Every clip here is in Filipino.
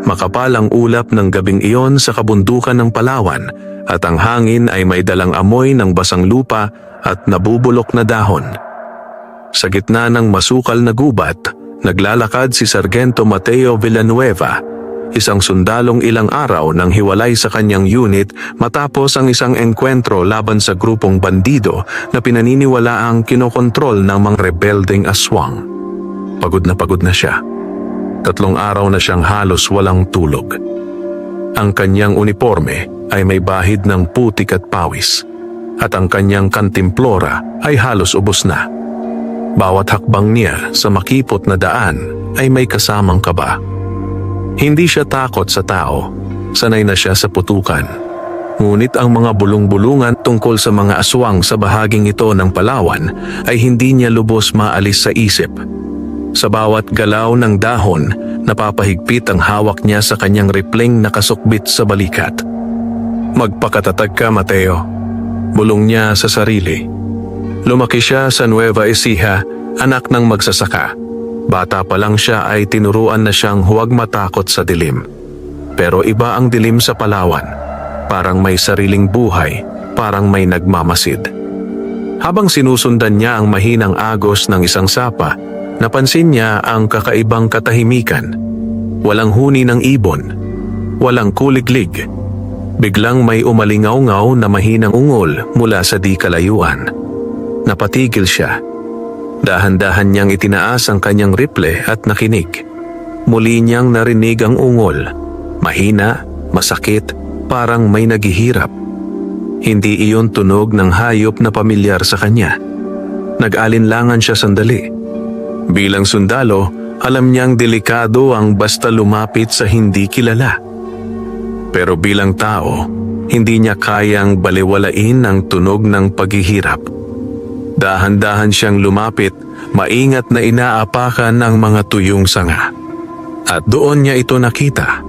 Makapal ang ulap ng gabing iyon sa kabundukan ng Palawan at ang hangin ay may dalang amoy ng basang lupa at nabubulok na dahon. Sa gitna ng masukal na gubat, naglalakad si Sargento Mateo Villanueva, isang sundalong ilang araw nang hiwalay sa kanyang unit matapos ang isang engkwentro laban sa grupong bandido na pinaniniwalaang kinokontrol ng mga rebeldeng aswang. Pagod na siya. 3 araw na siyang halos walang tulog. Ang kanyang uniforme ay may bahid ng putik at pawis, at ang kanyang kantimplora ay halos ubos na. Bawat hakbang niya sa makipot na daan ay may kasamang kaba. Hindi siya takot sa tao, sanay na siya sa putukan. Ngunit ang mga bulong-bulungan tungkol sa mga aswang sa bahaging ito ng Palawan ay hindi niya lubos maalis sa isip. Sa bawat galaw ng dahon, napapahigpit ang hawak niya sa kanyang rifleng nakasukbit sa balikat. Magpakatatag ka, Mateo. Bulong niya sa sarili. Lumaki siya sa Nueva Ecija, anak ng magsasaka. Bata pa lang siya ay tinuruan na siyang huwag matakot sa dilim. Pero iba ang dilim sa Palawan. Parang may sariling buhay, parang may nagmamasid. Habang sinusundan niya ang mahinang agos ng isang sapa, napansin niya ang kakaibang katahimikan. Walang huni ng ibon, walang kuliglig. Biglang may umalingaw-ngaw na mahinang ungol mula sa di kalayuan. Napatigil siya. Dahan-dahan niyang itinaas ang kanyang rifle at nakinig. Muli niyang narinig ang ungol. Mahina, masakit, parang may naghihirap. Hindi iyon tunog ng hayop na pamilyar sa kanya. Nag-alinlangan siya sandali. Bilang sundalo, alam niyang delikado ang basta lumapit sa hindi kilala. Pero bilang tao, hindi niya kayang baliwalain ang tunog ng paghihirap. Dahan-dahan siyang lumapit, maingat na inaapakan ang mga tuyong sanga. At doon niya ito nakita.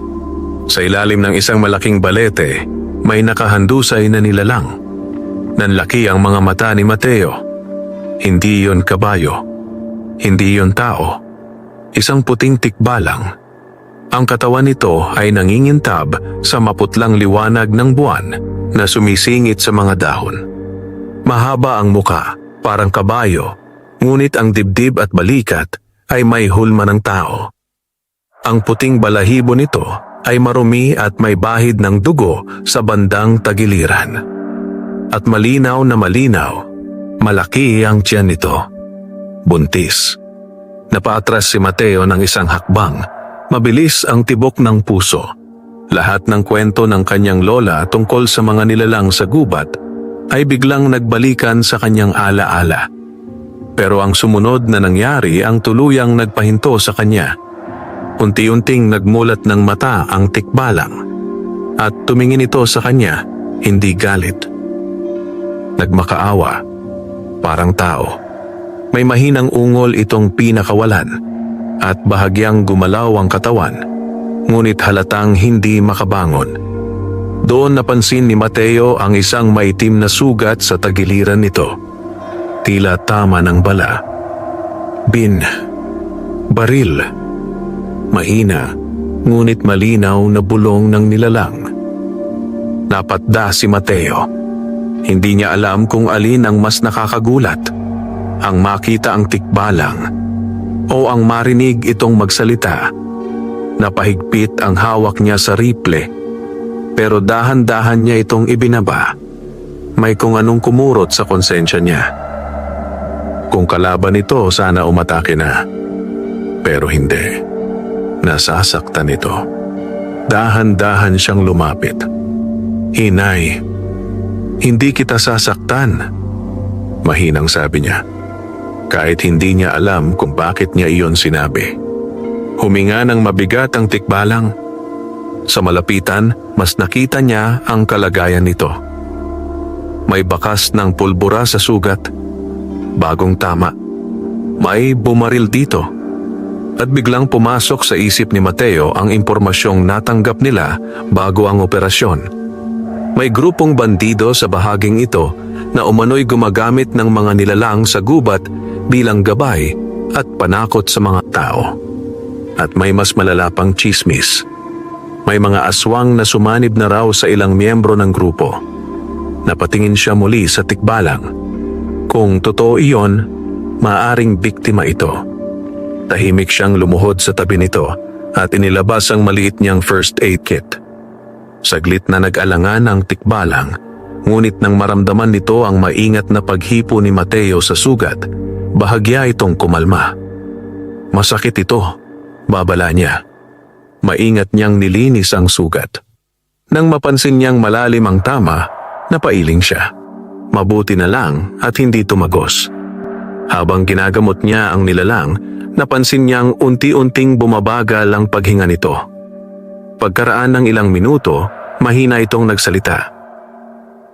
Sa ilalim ng isang malaking balete, may nakahandusay na nilalang. Nanlaki ang mga mata ni Mateo. Hindi yon kabayo. Hindi yon tao. Isang puting tikbalang. Ang katawan nito ay nangingintab sa maputlang liwanag ng buwan na sumisingit sa mga dahon. Mahaba ang muka, parang kabayo, ngunit ang dibdib at balikat ay may hulma ng tao. Ang puting balahibo nito ay marumi at may bahid ng dugo sa bandang tagiliran. At malinaw na malinaw, malaki ang tiyan nito. Buntis. Napaatras si Mateo ng isang hakbang. Mabilis ang tibok ng puso. Lahat ng kwento ng kanyang lola tungkol sa mga nilalang sa gubat ay biglang nagbalikan sa kanyang alaala. Pero ang sumunod na nangyari ang tuluyang nagpahinto sa kanya. Unti-unting nagmulat ng mata ang tikbalang at tumingin ito sa kanya, hindi galit. Nagmakaawa, parang tao. May mahinang ungol itong pinakawalan at bahagyang gumalaw ang katawan, ngunit halatang hindi makabangon. Doon napansin ni Mateo ang isang maitim na sugat sa tagiliran nito. Tila tama ng bala. Baril. Mahina, ngunit malinaw na bulong ng nilalang. Napatda si Mateo. Hindi niya alam kung alin ang mas nakakagulat. Ang makita ang tikbalang o ang marinig itong magsalita. Napahigpit ang hawak niya sa rifle, pero dahan-dahan niya itong ibinaba. May kung anong kumurot sa konsensya niya. Kung kalaban ito, sana umatake na. Pero hindi. Nasasaktan ito. Dahan-dahan siyang lumapit. Inay, hindi kita sasaktan. Mahinang sabi niya. Kahit hindi niya alam kung bakit niya iyon sinabi. Huminga ng mabigat ang tikbalang. Sa malapitan, mas nakita niya ang kalagayan nito. May bakas ng pulbura sa sugat. Bagong tama. May bumaril dito. At biglang pumasok sa isip ni Mateo ang impormasyong natanggap nila bago ang operasyon. May grupong bandido sa bahaging ito na umano'y gumagamit ng mga nilalang sa gubat bilang gabay at panakot sa mga tao. At may mas malala pang tsismis. May mga aswang na sumanib na raw sa ilang miyembro ng grupo. Napatingin siya muli sa tikbalang. Kung totoo iyon, maaring biktima ito. Tahimik siyang lumuhod sa tabi nito at inilabas ang maliit niyang first aid kit. Saglit na nag-alangan ang tikbalang, ngunit nang maramdaman nito ang maingat na paghipo ni Mateo sa sugat, bahagya itong kumalma. Masakit ito, babala niya. Maingat niyang nilinis ang sugat. Nang mapansin niyang malalim ang tama, napailing siya. Mabuti na lang at hindi tumagos. Habang ginagamot niya ang nilalang, napansin niyang unti-unting bumabagal ang paghinga nito. Pagkaraan ng ilang minuto, mahina itong nagsalita.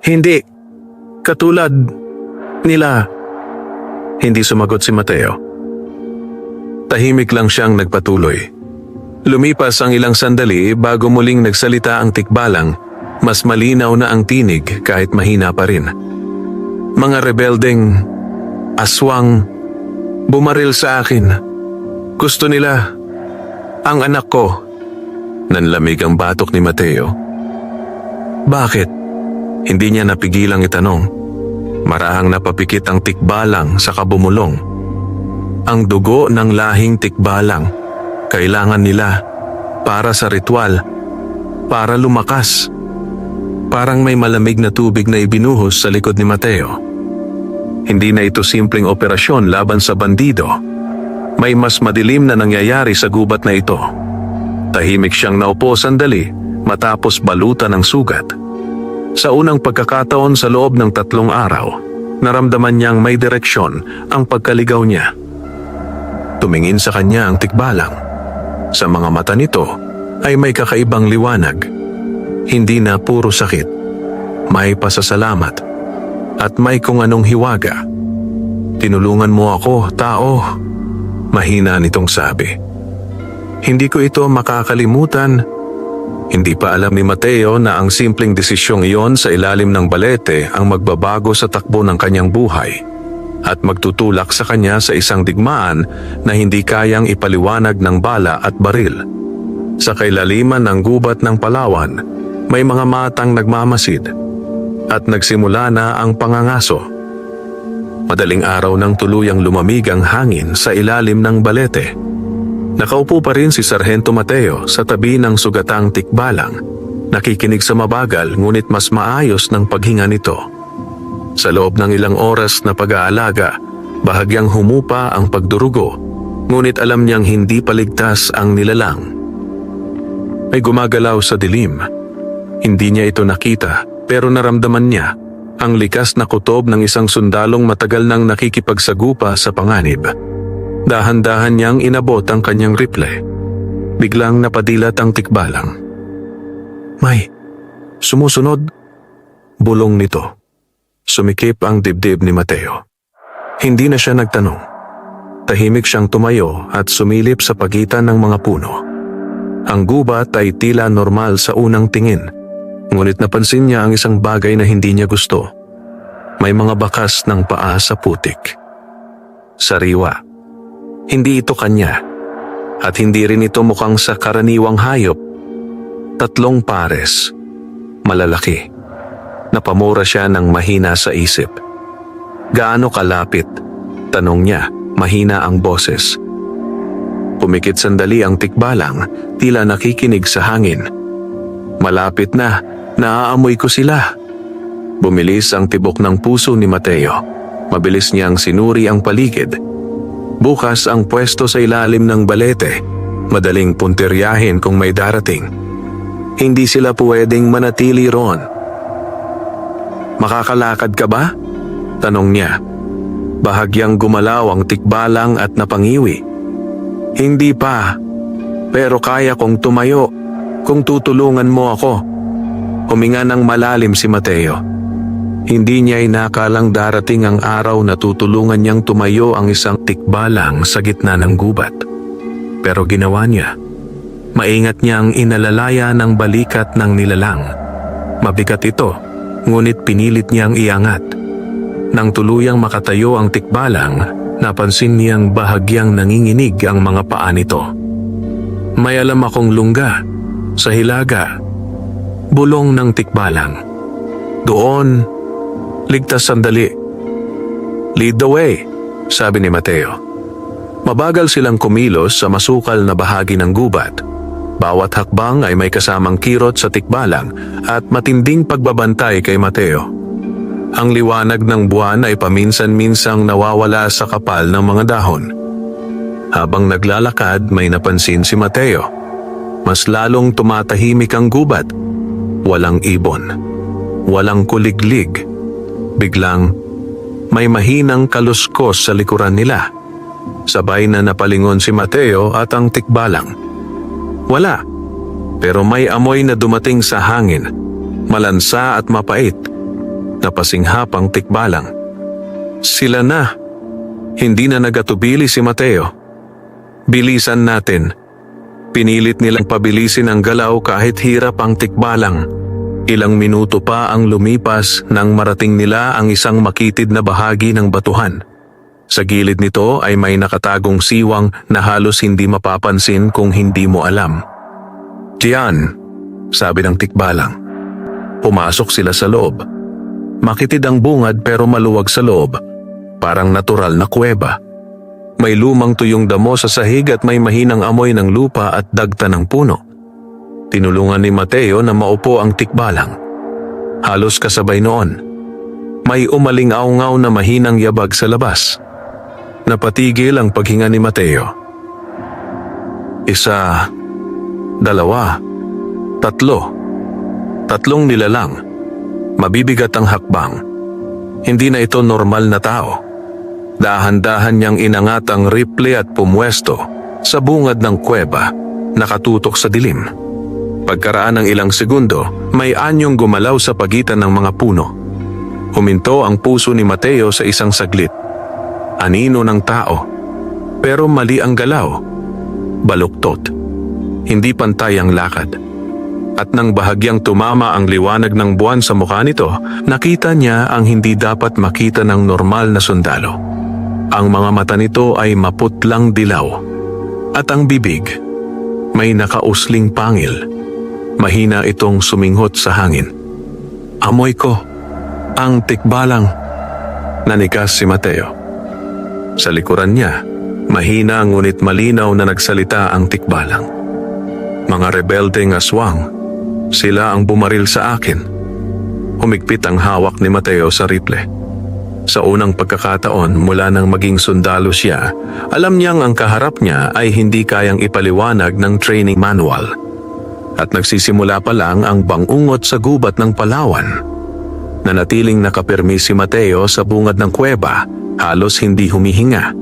Hindi, katulad nila. Hindi sumagot si Mateo. Tahimik lang siyang nagpatuloy. Lumipas ang ilang sandali bago muling nagsalita ang tikbalang, mas malinaw na ang tinig kahit mahina pa rin. Mga rebeldeng aswang bumaril sa akin. Gusto nila ang anak ko. Nanlamig ang batok ni Mateo. Bakit? Hindi niya napigilang itanong. Marahang napapikit ang tikbalang sa kabumulong. Ang dugo ng lahing tikbalang kailangan nila para sa ritual, para lumakas. Parang may malamig na tubig na ibinuhos sa likod ni Mateo. Hindi na ito simpleng operasyon laban sa bandido. May mas madilim na nangyayari sa gubat na ito. Tahimik siyang naupo sandali matapos balutan ng sugat. Sa unang pagkakataon sa loob ng 3 araw, naramdaman niyang may direksyon ang pagkaligaw niya. Tumingin sa kanya ang tikbalang. Sa mga mata nito ay may kakaibang liwanag. Hindi na puro sakit. May pasasalamat. At may kung anong hiwaga. Tinulungan mo ako, tao. Mahina nitong sabi. Hindi ko ito makakalimutan. Hindi pa alam ni Mateo na ang simpleng desisyong iyon sa ilalim ng balete ang magbabago sa takbo ng kanyang buhay at magtutulak sa kanya sa isang digmaan na hindi kayang ipaliwanag ng bala at baril. Sa kailaliman ng gubat ng Palawan, may mga matang nagmamasid at nagsimula na ang pangangaso. Madaling araw nang tuluyang lumamig ang hangin sa ilalim ng balete. Nakaupo pa rin si Sargento Mateo sa tabi ng sugatang tikbalang, nakikinig sa mabagal ngunit mas maayos ng paghinga nito. Sa loob ng ilang oras na pag-aalaga, bahagyang humupa ang pagdurugo, ngunit alam niyang hindi paligtas ang nilalang. May gumagalaw sa dilim. Hindi niya ito nakita, pero naramdaman niya ang likas na kutob ng isang sundalong matagal nang nakikipagsagupa sa panganib. Dahan-dahan niyang inabot ang kanyang rifle. Biglang napadilat ang tikbalang. May sumusunod? Bulong nito. Sumikip ang dibdib ni Mateo. Hindi na siya nagtanong. Tahimik siyang tumayo at sumilip sa pagitan ng mga puno. Ang gubat ay tila normal sa unang tingin, ngunit napansin niya ang isang bagay na hindi niya gusto. May mga bakas ng paa sa putik. Sariwa. Hindi ito kanya, at hindi rin ito mukhang sa karaniwang hayop. 3 pares. Malalaki. Napamura siya ng mahina sa isip. Gaano kalapit? Tanong niya, mahina ang boses. Pumikit sandali ang tikbalang, tila nakikinig sa hangin. Malapit na, naaamoy ko sila. Bumilis ang tibok ng puso ni Mateo. Mabilis niyang sinuri ang paligid. Bukas ang pwesto sa ilalim ng balete. Madaling puntiryahin kung may darating. Hindi sila pwedeng manatili roon. Makakalakad ka ba? Tanong niya. Bahagyang gumalaw ang tikbalang at napangiwi. Hindi pa, pero kaya kong tumayo kung tutulungan mo ako. Huminga ng malalim si Mateo. Hindi niya inakalang darating ang araw na tutulungan niyang tumayo ang isang tikbalang sa gitna ng gubat. Pero ginawa niya. Maingat niyang inalalaya ng balikat ng nilalang. Mabigat ito, ngunit pinilit niyang iangat. Nang tuluyang makatayo ang tikbalang, napansin niyang bahagyang nanginginig ang mga paa nito. May alam akong lungga, sa hilaga. Bulong ng tikbalang. Doon, ligtas sandali. Lead the way, sabi ni Mateo. Mabagal silang kumilos sa masukal na bahagi ng gubat. Bawat hakbang ay may kasamang kirot sa tikbalang at matinding pagbabantay kay Mateo. Ang liwanag ng buwan ay paminsan-minsang nawawala sa kapal ng mga dahon. Habang naglalakad, may napansin si Mateo. Mas lalong tumatahimik ang gubat. Walang ibon. Walang kuliglig. Biglang, may mahinang kaluskos sa likuran nila. Sabay na napalingon si Mateo at ang tikbalang. Wala, pero may amoy na dumating sa hangin, malansa at mapait. Napasinghap ang tikbalang. Sila na. Hindi na nagatubili si Mateo. Bilisan natin. Pinilit nilang pabilisin ang galaw kahit hirap ang tikbalang. Ilang minuto pa ang lumipas nang marating nila ang isang makitid na bahagi ng batuhan. Sa gilid nito ay may nakatagong siwang na halos hindi mapapansin kung hindi mo alam. Diyan, sabi ng tikbalang. Pumasok sila sa loob. Makitid ang bungad pero maluwag sa loob. Parang natural na kuweba. May lumang tuyong damo sa sahig at may mahinang amoy ng lupa at dagta ng puno. Tinulungan ni Mateo na maupo ang tikbalang. Halos kasabay noon. May umaling-aungaw na mahinang yabag sa labas. Napatigil ang paghinga ni Mateo. Isa, dalawa, tatlo. Tatlong nilalang. Mabibigat ang hakbang. Hindi na ito normal na tao. Dahan-dahan niyang inangat ang rifle at pumwesto sa bungad ng kuweba, nakatutok sa dilim. Pagkaraan ng ilang segundo, may anyong gumalaw sa pagitan ng mga puno. Huminto ang puso ni Mateo sa isang saglit. Anino ng tao, pero mali ang galaw. Baluktot. Hindi pantay ang lakad. At nang bahagyang tumama ang liwanag ng buwan sa mukha nito, nakita niya ang hindi dapat makita ng normal na sundalo. Ang mga mata nito ay maputlang dilaw. At ang bibig, may nakausling pangil. Mahina itong suminghot sa hangin. Amoy ko, ang tikbalang. Nanikas si Mateo. Sa likuran niya, mahina ngunit malinaw na nagsalita ang tikbalang. Mga rebeldeng aswang, sila ang bumaril sa akin. Humigpit ang hawak ni Mateo sa rifle. Sa unang pagkakataon mula nang maging sundalo siya, alam niyang ang kaharap niya ay hindi kayang ipaliwanag ng training manual. At nagsisimula pa lang ang bangungot sa gubat ng Palawan. Nanatiling nakapirmi si Mateo sa bungad ng kuweba, halos hindi humihinga.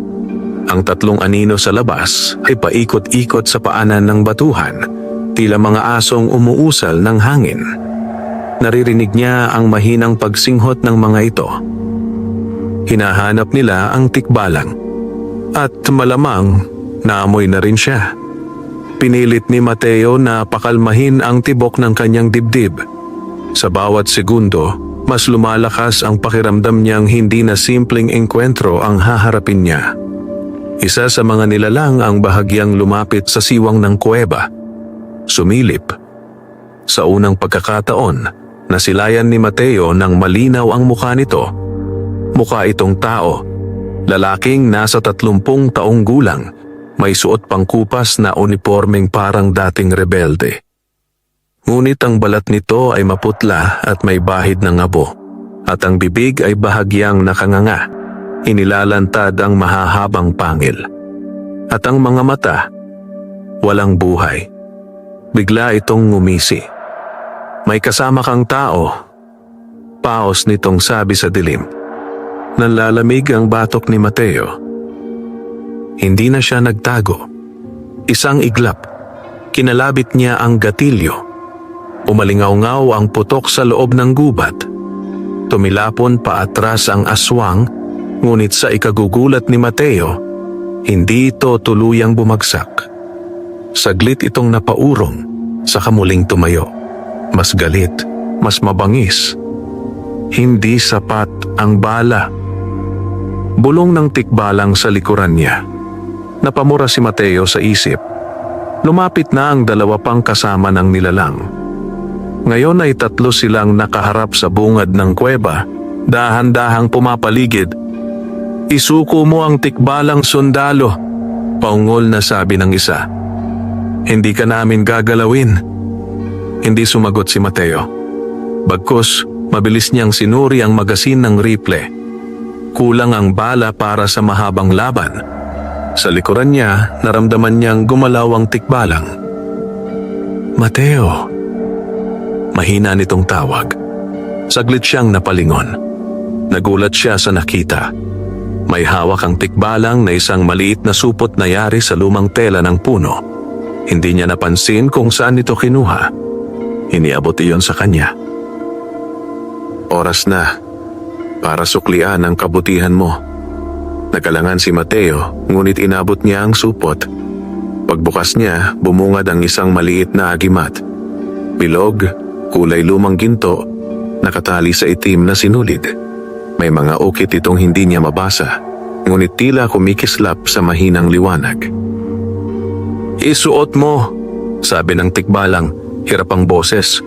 Ang tatlong anino sa labas ay paikot-ikot sa paanan ng batuhan, tila mga asong umuusal ng hangin. Naririnig niya ang mahinang pagsinghot ng mga ito. Hinahanap nila ang tikbalang. At malamang, naamoy na rin siya. Pinilit ni Mateo na pakalmahin ang tibok ng kanyang dibdib. Sa bawat segundo, mas lumalakas ang pakiramdam niyang hindi na simpleng engkwentro ang haharapin niya. Isa sa mga nilalang ang bahagyang lumapit sa siwang ng kuweba. Sumilip. Sa unang pagkakataon, nasilayan ni Mateo nang malinaw ang mukha nito. Mukha itong tao, lalaking nasa 30 taong gulang, may suot pang kupas na unipormeng parang dating rebelde. Ngunit ang balat nito ay maputla at may bahid ng abo, at ang bibig ay bahagyang nakanganga, inilalantad ang mahahabang pangil. At ang mga mata, walang buhay. Bigla itong ngumisi. May kasama kang tao, paos nitong sabi sa dilim. Nanlalamig ang batok ni Mateo. Hindi na siya nagtago. Isang iglap, kinalabit niya ang gatilyo. Umalingaw-ngaw ang putok sa loob ng gubat. Tumilapon paatras ang aswang, ngunit sa ikagugulat ni Mateo, hindi ito tuluyang bumagsak. Saglit itong napaurong, saka muling tumayo. Mas galit, mas mabangis. Hindi sapat ang bala. Bulong ng tikbalang sa likuran niya. Napamura si Mateo sa isip. Lumapit na ang dalawa pang kasama ng nilalang. Ngayon ay tatlo silang nakaharap sa bungad ng kuweba, dahan-dahang pumapaligid. "Isuko mo ang tikbalang sundalo," paungol na sabi ng isa. "Hindi ka namin gagalawin." Hindi sumagot si Mateo. Bagkus, mabilis niyang sinuri ang magasin ng rifle. Kulang ang bala para sa mahabang laban. Sa likuran niya, naramdaman niyang gumalaw ang tikbalang. "Mateo." Mahina nitong tawag. Saglit siyang napalingon. Nagulat siya sa nakita. May hawak ang tikbalang na isang maliit na supot na yari sa lumang tela ng puno. Hindi niya napansin kung saan ito kinuha. Iniabot iyon sa kanya. "Oras na para suklian ang kabutihan mo." Nagalangan si Mateo, ngunit inabot niya ang supot. Pagbukas niya, bumungad ang isang maliit na agimat. Bilog, kulay lumang ginto, nakatali sa itim na sinulid. May mga ukit itong hindi niya mabasa, ngunit tila kumikislap sa mahinang liwanag. "Isuot mo," sabi ng tikbalang, hirap ang boses.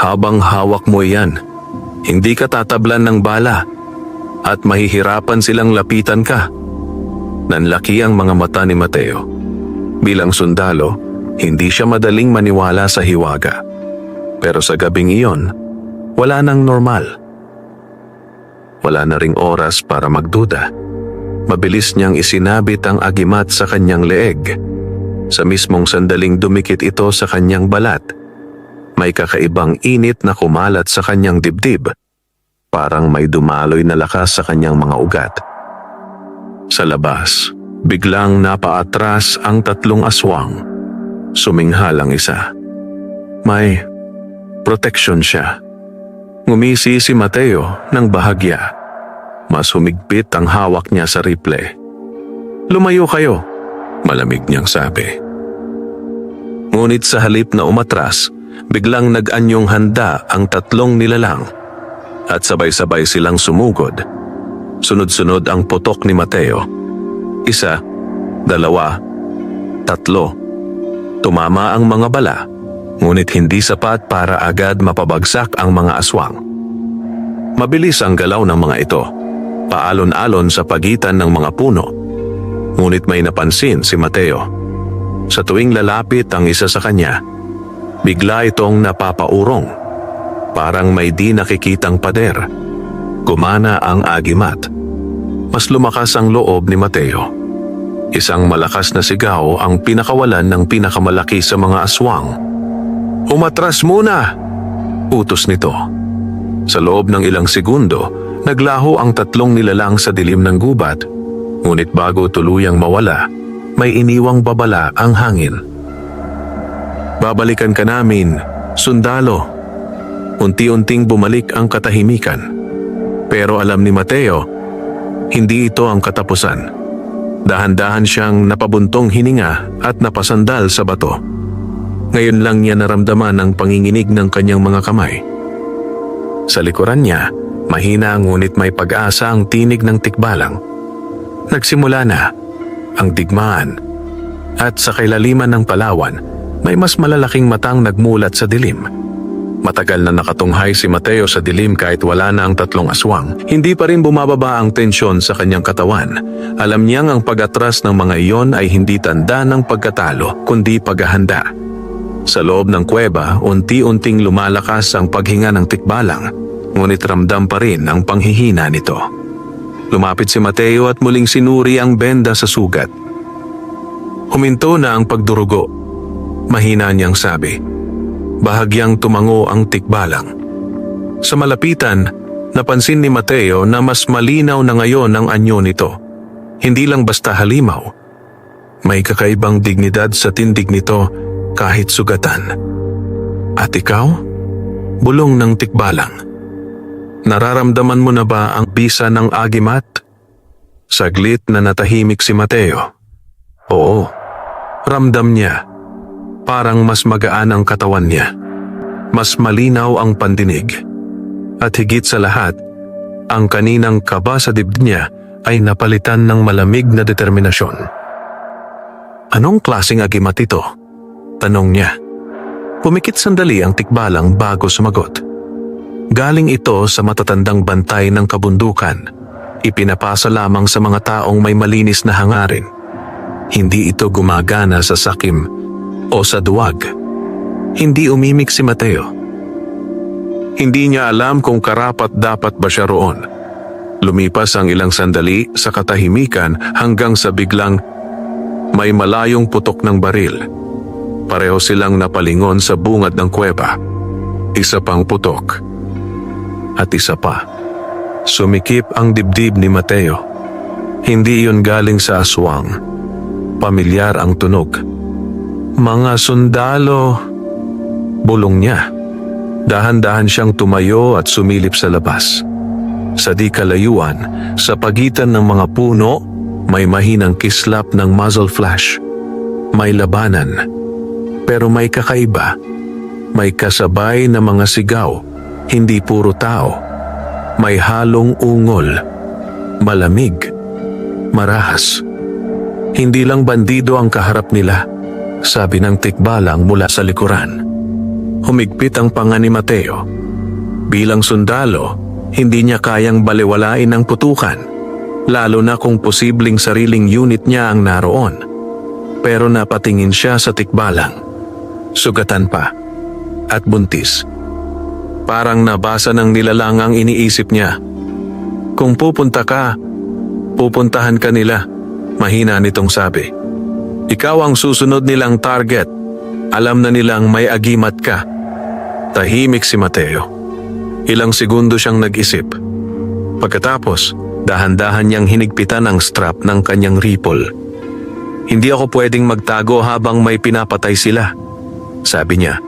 "Habang hawak mo iyan, hindi ka tatablan ng bala at mahihirapan silang lapitan ka." Nanlaki ang mga mata ni Mateo. Bilang sundalo, hindi siya madaling maniwala sa hiwaga. Pero sa gabing iyon, wala nang normal. Wala na ring oras para magduda. Mabilis niyang isinabit ang agimat sa kanyang leeg. Sa mismong sandaling dumikit ito sa kanyang balat. May kakaibang init na kumalat sa kanyang dibdib. Parang may dumaloy na lakas sa kanyang mga ugat. Sa labas, biglang napaatras ang tatlong aswang. Suminghal ang isa. May proteksyon siya. Ngumisi si Mateo ng bahagya. Mas humigpit ang hawak niya sa rifle. "Lumayo kayo," malamig niyang sabi. Ngunit sa halip na umatras, biglang nag-anyong handa ang tatlong nilalang. At sabay-sabay silang sumugod. Sunod-sunod ang putok ni Mateo. Isa, dalawa, tatlo. Tumama ang mga bala, ngunit hindi sapat para agad mapabagsak ang mga aswang. Mabilis ang galaw ng mga ito, paalon-alon sa pagitan ng mga puno. Ngunit may napansin si Mateo. Sa tuwing lalapit ang isa sa kanya, bigla itong napapaurong. Parang may di nakikitang pader. Gumana ang agimat. Mas lumakas ang loob ni Mateo. Isang malakas na sigaw ang pinakawalan ng pinakamalaki sa mga aswang. "Umatras muna!" utos nito. Sa loob ng ilang segundo, naglaho ang tatlong nilalang sa dilim ng gubat. Ngunit bago tuluyang mawala, may iniwang babala ang hangin. "Babalikan ka namin, sundalo." Unti-unting bumalik ang katahimikan. Pero alam ni Mateo, hindi ito ang katapusan. Dahan-dahan siyang napabuntong hininga at napasandal sa bato. Ngayon lang niya naramdaman ang panginginig ng kanyang mga kamay. Sa likuran niya, mahina ngunit may pag-asa ang tinig ng tikbalang. Nagsimula na ang digmaan. At sa kailaliman ng Palawan, may mas malalaking matang nagmulat sa dilim. Matagal na nakatunghay si Mateo sa dilim kahit wala na ang tatlong aswang. Hindi pa rin bumababa ang tensyon sa kanyang katawan. Alam niyang ang pag-atras ng mga iyon ay hindi tanda ng pagkatalo, kundi paghahanda. Sa loob ng kuweba, unti-unting lumalakas ang paghinga ng tikbalang, ngunit ramdam pa rin ang panghihina nito. Lumapit si Mateo at muling sinuri ang benda sa sugat. Huminto na ang pagdurugo. Mahina niyang sabi. Bahagyang tumango ang tikbalang. Sa malapitan, napansin ni Mateo na mas malinaw na ngayon ang anyo nito. Hindi lang basta halimaw. May kakaibang dignidad sa tindig nito kahit sugatan. "At ikaw?" Bulong ng tikbalang. "Nararamdaman mo na ba ang bisa ng agimat?" Saglit na natahimik si Mateo. Oo, ramdam niya. Parang mas magaan ang katawan niya. Mas malinaw ang pandinig. At higit sa lahat, ang kaninang kaba sa dibdib niya ay napalitan ng malamig na determinasyon. Anong klaseng agimat ito? Tanong niya. Pumikit sandali ang tikbalang bago sumagot. Galing ito sa matatandang bantay ng kabundukan. Ipinapasa lamang sa mga taong may malinis na hangarin. Hindi ito gumagana sa sakim o sa duwag. Hindi umimik si Mateo. Hindi niya alam kung karapat-dapat ba siya roon. Lumipas ang ilang sandali sa katahimikan hanggang sa biglang may malayong putok ng baril. Pareho silang napalingon sa bungad ng kuweba. Isa pang putok. At isa pa. Sumikip ang dibdib ni Mateo. Hindi iyon galing sa aswang. Pamilyar ang tunog. Mga sundalo. Bulong niya. Dahan-dahan siyang tumayo at sumilip sa labas. Sa di kalayuan, sa pagitan ng mga puno, may mahinang kislap ng muzzle flash. May labanan. Pero may kakaiba. May kasabay na mga sigaw. Hindi puro tao. May halong ungol. Malamig. Marahas. Hindi lang bandido ang kaharap nila, sabi ng tikbalang mula sa likuran. Humigpit ang panga ni Mateo. Bilang sundalo, hindi niya kayang baliwalain ang putukan, lalo na kung posibleng sariling unit niya ang naroon. Pero napatingin siya sa tikbalang. Sugatan pa. At buntis. Parang nabasa ng nilalang ang iniisip niya. Kung pupunta ka, pupuntahan ka nila, mahina nitong sabi. Ikaw ang susunod nilang target. Alam na nilang may agimat ka. Tahimik si Mateo. Ilang segundo siyang nag-isip. Pagkatapos, dahan-dahan niyang hinigpitan ang strap ng kanyang rifle. Hindi ako pwedeng magtago habang may pinapatay sila, sabi niya.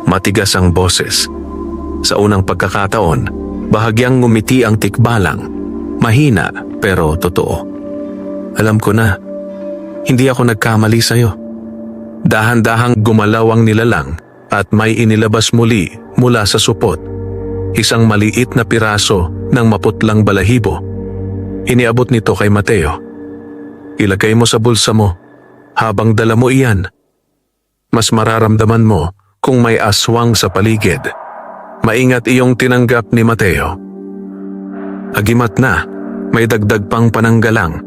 Matigas ang boses. Sa unang pagkakataon, bahagyang ngumiti ang tikbalang. Mahina pero totoo. Alam ko na, hindi ako nagkamali sa'yo. Dahan-dahang gumalaw ang nilalang at may inilabas muli mula sa supot. Isang maliit na piraso ng maputlang balahibo. Iniabot nito kay Mateo. Ilagay mo sa bulsa mo habang dala mo iyan. Mas mararamdaman mo kung may aswang sa paligid. Maingat iyong tinanggap ni Mateo. Agimat na, may dagdag pang pananggalang.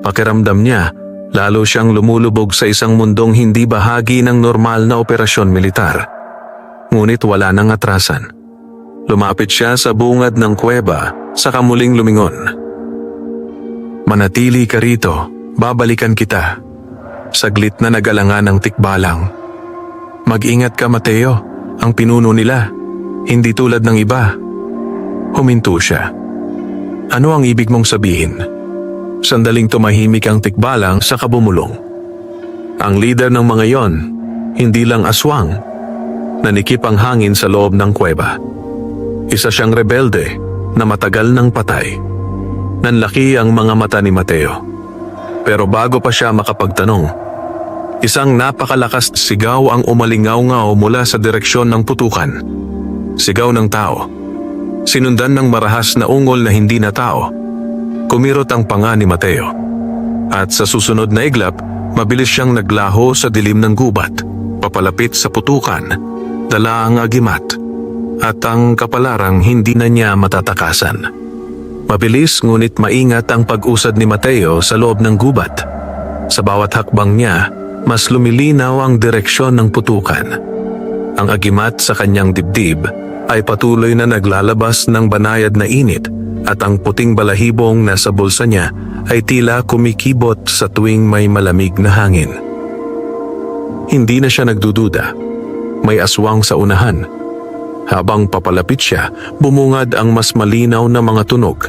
Pakiramdam niya, lalo siyang lumulubog sa isang mundong hindi bahagi ng normal na operasyon militar. Ngunit wala nang atrasan. Lumapit siya sa bungad ng kuweba, saka muling lumingon. Manatili ka rito, babalikan kita. Saglit na nagalangan ang tikbalang. Mag-ingat ka, Mateo, ang pinuno nila, hindi tulad ng iba. Huminto siya. Ano ang ibig mong sabihin? Sandaling tumahimik ang tikbalang sa kabumulong. Ang leader ng mga yon, hindi lang aswang, nanikip ang hangin sa loob ng kuweba. Isa siyang rebelde na matagal nang patay. Nanlaki ang mga mata ni Mateo. Pero bago pa siya makapagtanong, isang napakalakas sigaw ang umalingaw-ngaw mula sa direksyon ng putukan. Sigaw ng tao. Sinundan ng marahas na ungol na hindi na tao. Kumirot ang panga ni Mateo. At sa susunod na iglap, mabilis siyang naglaho sa dilim ng gubat, papalapit sa putukan, dala ang agimat, at ang kapalarang hindi na niya matatakasan. Mabilis ngunit maingat ang pag-usad ni Mateo sa loob ng gubat. Sa bawat hakbang niya, mas lumilinaw ang direksyon ng putukan. Ang agimat sa kanyang dibdib ay patuloy na naglalabas ng banayad na init, at ang puting balahibong nasa bulsa niya ay tila kumikibot sa tuwing may malamig na hangin. Hindi na siya nagdududa. May aswang sa unahan. Habang papalapit siya, bumungad ang mas malinaw na mga tunog.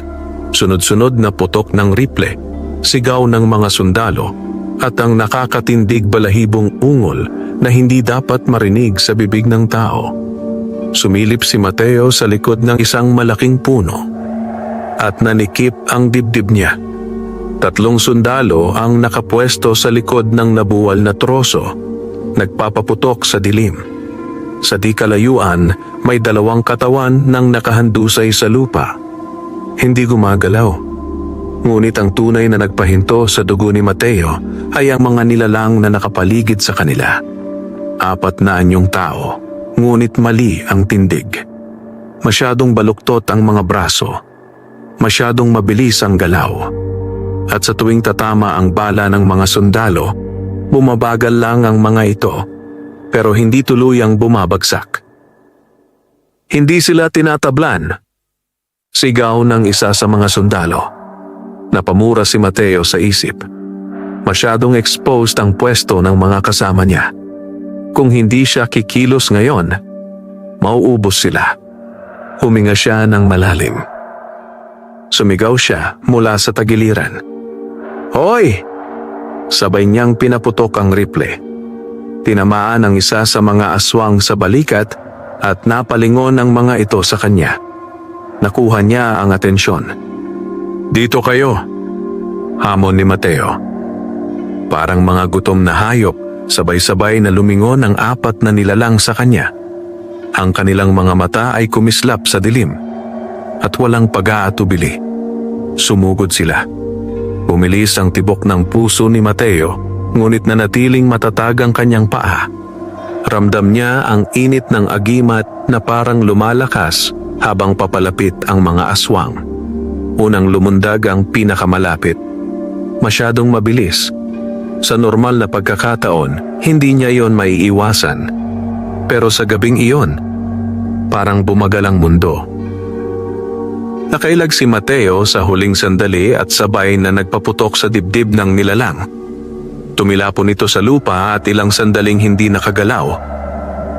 Sunod-sunod na putok ng rifle, sigaw ng mga sundalo, at ang nakakatindig balahibong ungol na hindi dapat marinig sa bibig ng tao. Sumilip si Mateo sa likod ng isang malaking puno at nanikip ang dibdib niya. 3 sundalo ang nakapwesto sa likod ng nabuwal na troso, nagpapaputok sa dilim. Sa di kalayuan, may 2 katawan ng nakahandusay sa lupa. Hindi gumagalaw. Ngunit ang tunay na nagpahinto sa dugo ni Mateo ay ang mga nilalang na nakapaligid sa kanila. 4 na anyong tao, ngunit mali ang tindig. Masyadong baluktot ang mga braso. Masyadong mabilis ang galaw. At sa tuwing tatama ang bala ng mga sundalo, bumabagal lang ang mga ito, pero hindi tuluyang bumabagsak. Hindi sila tinatablan. Sigaw ng isa sa mga sundalo. Napamura si Mateo sa isip. Masyadong exposed ang pwesto ng mga kasama niya. Kung hindi siya kikilos ngayon, mauubos sila. Huminga siya ng malalim. Sumigaw siya mula sa tagiliran. "Hoy!" Sabay niyang pinaputok ang rifle. Tinamaan ang isa sa mga aswang sa balikat at napalingon ang mga ito sa kanya. Nakuha niya ang atensyon. "Dito kayo," hamon ni Mateo. Parang mga gutom na hayop, sabay-sabay na lumingon ang 4 na nilalang sa kanya. Ang kanilang mga mata ay kumislap sa dilim at walang pag-aatubili. Sumugod sila. Bumilis ang tibok ng puso ni Mateo, ngunit nanatiling matatag ang kanyang paa. Ramdam niya ang init ng agimat na parang lumalakas habang papalapit ang mga aswang. Unang lumundag ang pinakamalapit. Masyadong mabilis. Sa normal na pagkakataon, hindi niya iyon maiiwasan. Pero sa gabing iyon, parang bumagal ang mundo. Nakailag si Mateo sa huling sandali at sabay na nagpaputok sa dibdib ng nilalang. Tumilapon ito sa lupa at ilang sandaling hindi nakagalaw.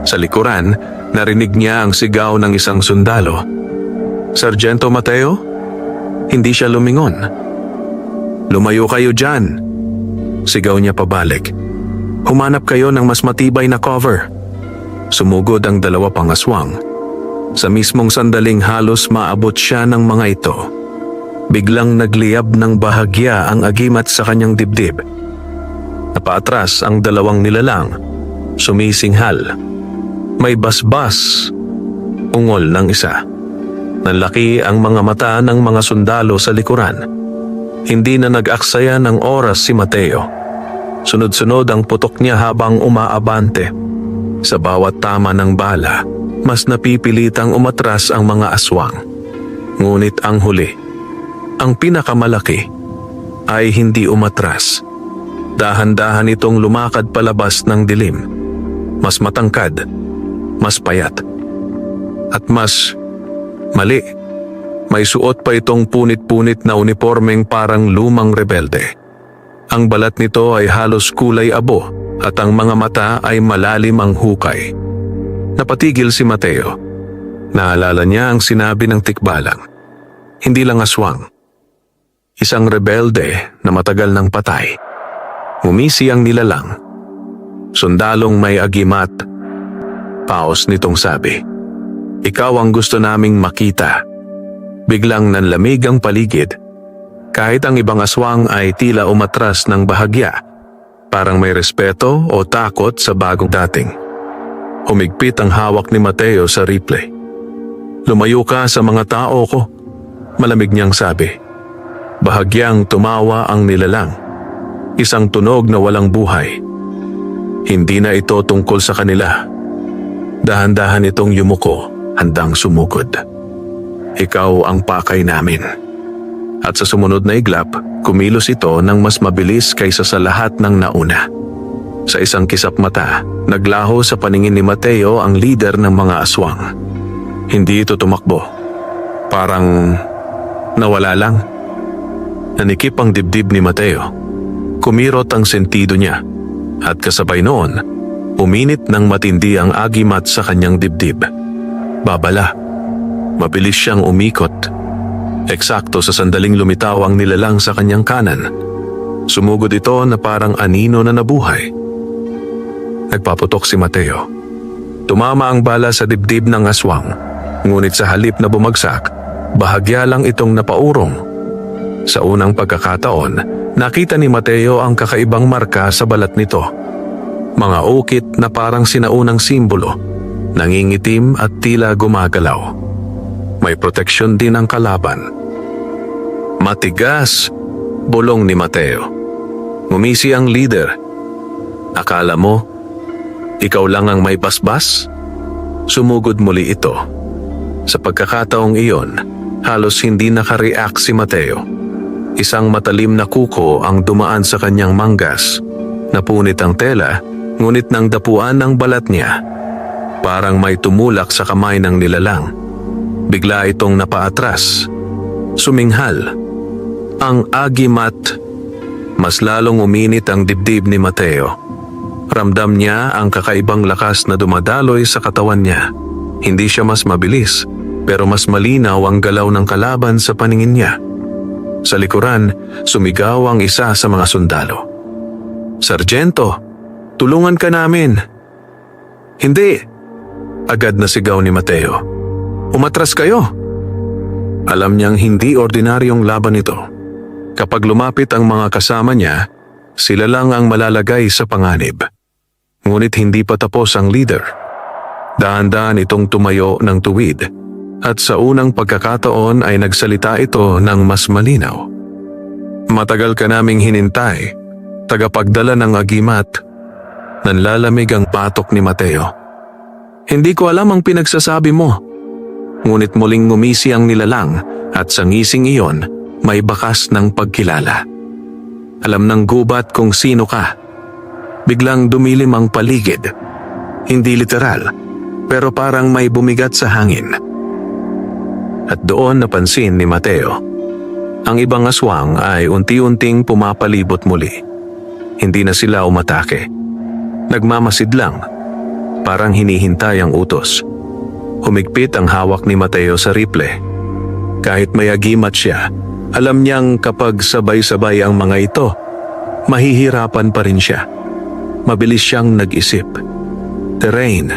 Sa likuran, narinig niya ang sigaw ng isang sundalo. "Sargento Mateo?" Hindi siya lumingon. "Lumayo kayo dyan!" Sigaw niya pabalik. "Humanap kayo ng mas matibay na cover." Sumugod ang 2 pang aswang. Sa mismong sandaling halos maabot siya ng mga ito. Biglang nagliyab ng bahagya ang agimat sa kanyang dibdib. Napaatras ang 2 nilalang. Sumisinghal. May basbas. Ungol ng isa. Nanlaki ang mga mata ng mga sundalo sa likuran. Hindi na nag-aksaya ng oras si Mateo. Sunod-sunod ang putok niya habang umaabante. Sa bawat tama ng bala, mas napipilitang umatras ang mga aswang. Ngunit ang huli, ang pinakamalaki, ay hindi umatras. Dahan-dahan itong lumakad palabas ng dilim. Mas matangkad, mas payat, at mas mali. May suot pa itong punit-punit na unipormeng parang lumang rebelde. Ang balat nito ay halos kulay abo at ang mga mata ay malalim ang hukay. Napatigil si Mateo. Naalala niya ang sinabi ng tikbalang. Hindi lang aswang. Isang rebelde na matagal nang patay. Umisi ang nilalang. Sundalong may agimat. Paos nitong sabi. "Ikaw ang gusto naming makita." Biglang nanlamig ang paligid. Kahit ang ibang aswang ay tila umatras ng bahagya. Parang may respeto o takot sa bagong dating. Humigpit ang hawak ni Mateo sa rifle. "Lumayo ka sa mga tao ko," malamig niyang sabi. Bahagyang tumawa ang nilalang. Isang tunog na walang buhay. Hindi na ito tungkol sa kanila. Dahan-dahan itong yumuko, handang sumugod. "Ikaw ang pakay namin." At sa sumunod na iglap, kumilos ito ng mas mabilis kaysa sa lahat ng nauna. Sa isang kisap mata, naglaho sa paningin ni Mateo ang lider ng mga aswang. Hindi ito tumakbo. Parang nawala lang. Nanikip ang dibdib ni Mateo. Kumirot ang sentido niya. At kasabay noon, uminit ng matindi ang agimat sa kanyang dibdib. Babala. Mabilis siyang umikot. Eksakto sa sandaling lumitaw ang nilalang sa kanyang kanan. Sumugod ito na parang anino na nabuhay. Nagpaputok si Mateo. Tumama ang bala sa dibdib ng aswang, ngunit sa halip na bumagsak, bahagya lang itong napaurong. Sa unang pagkakataon, nakita ni Mateo ang kakaibang marka sa balat nito. Mga ukit na parang sinaunang simbolo, nangingitim at tila gumagalaw. May proteksyon din ang kalaban. Matigas Bulong ni Mateo. Ngumisi ang leader. Akala mo, ikaw lang ang may basbas? Sumugod muli ito. Sa pagkakataong iyon, halos hindi nakareact si Mateo. Isang matalim na kuko ang dumaan sa kanyang manggas. Napunit ang tela, ngunit nang dapuan ng balat niya, parang may tumulak sa kamay ng nilalang. Bigla itong napaatras. Suminghal. Ang agimat. Mas lalong uminit ang dibdib ni Mateo. Ramdam niya ang kakaibang lakas na dumadaloy sa katawan niya. Hindi siya mas mabilis, pero mas malinaw ang galaw ng kalaban sa paningin niya. Sa likuran, sumigaw ang isa sa mga sundalo. "Sargento, tulungan ka namin." "Hindi!" agad na sigaw ni Mateo. "Umatras kayo!" Alam niyang hindi ordinaryong laban ito. Kapag lumapit ang mga kasama niya, sila lang ang malalagay sa panganib. Ngunit hindi pa tapos ang leader. Dahan-dahan itong tumayo ng tuwid at sa unang pagkakataon ay nagsalita ito ng mas malinaw. "Matagal ka naming hinintay, tagapagdala ng agimat." Nanlalamig ang patok ni Mateo. "Hindi ko alam ang pinagsasabi mo." Ngunit muling ngumisi ang nilalang at sa ngising iyon may bakas ng pagkilala. Alam ng gubat kung sino ka. Biglang dumilim ang paligid. Hindi literal, pero parang may bumigat sa hangin. At doon napansin ni Mateo. Ang ibang aswang ay unti-unting pumapalibot muli. Hindi na sila umatake. Nagmamasid lang, parang hinihintay ang utos. Humigpit ang hawak ni Mateo sa rifle. Kahit may agimat siya, alam niyang kapag sabay-sabay ang mga ito, mahihirapan pa rin siya. Mabilis siyang nag-isip. Terrain,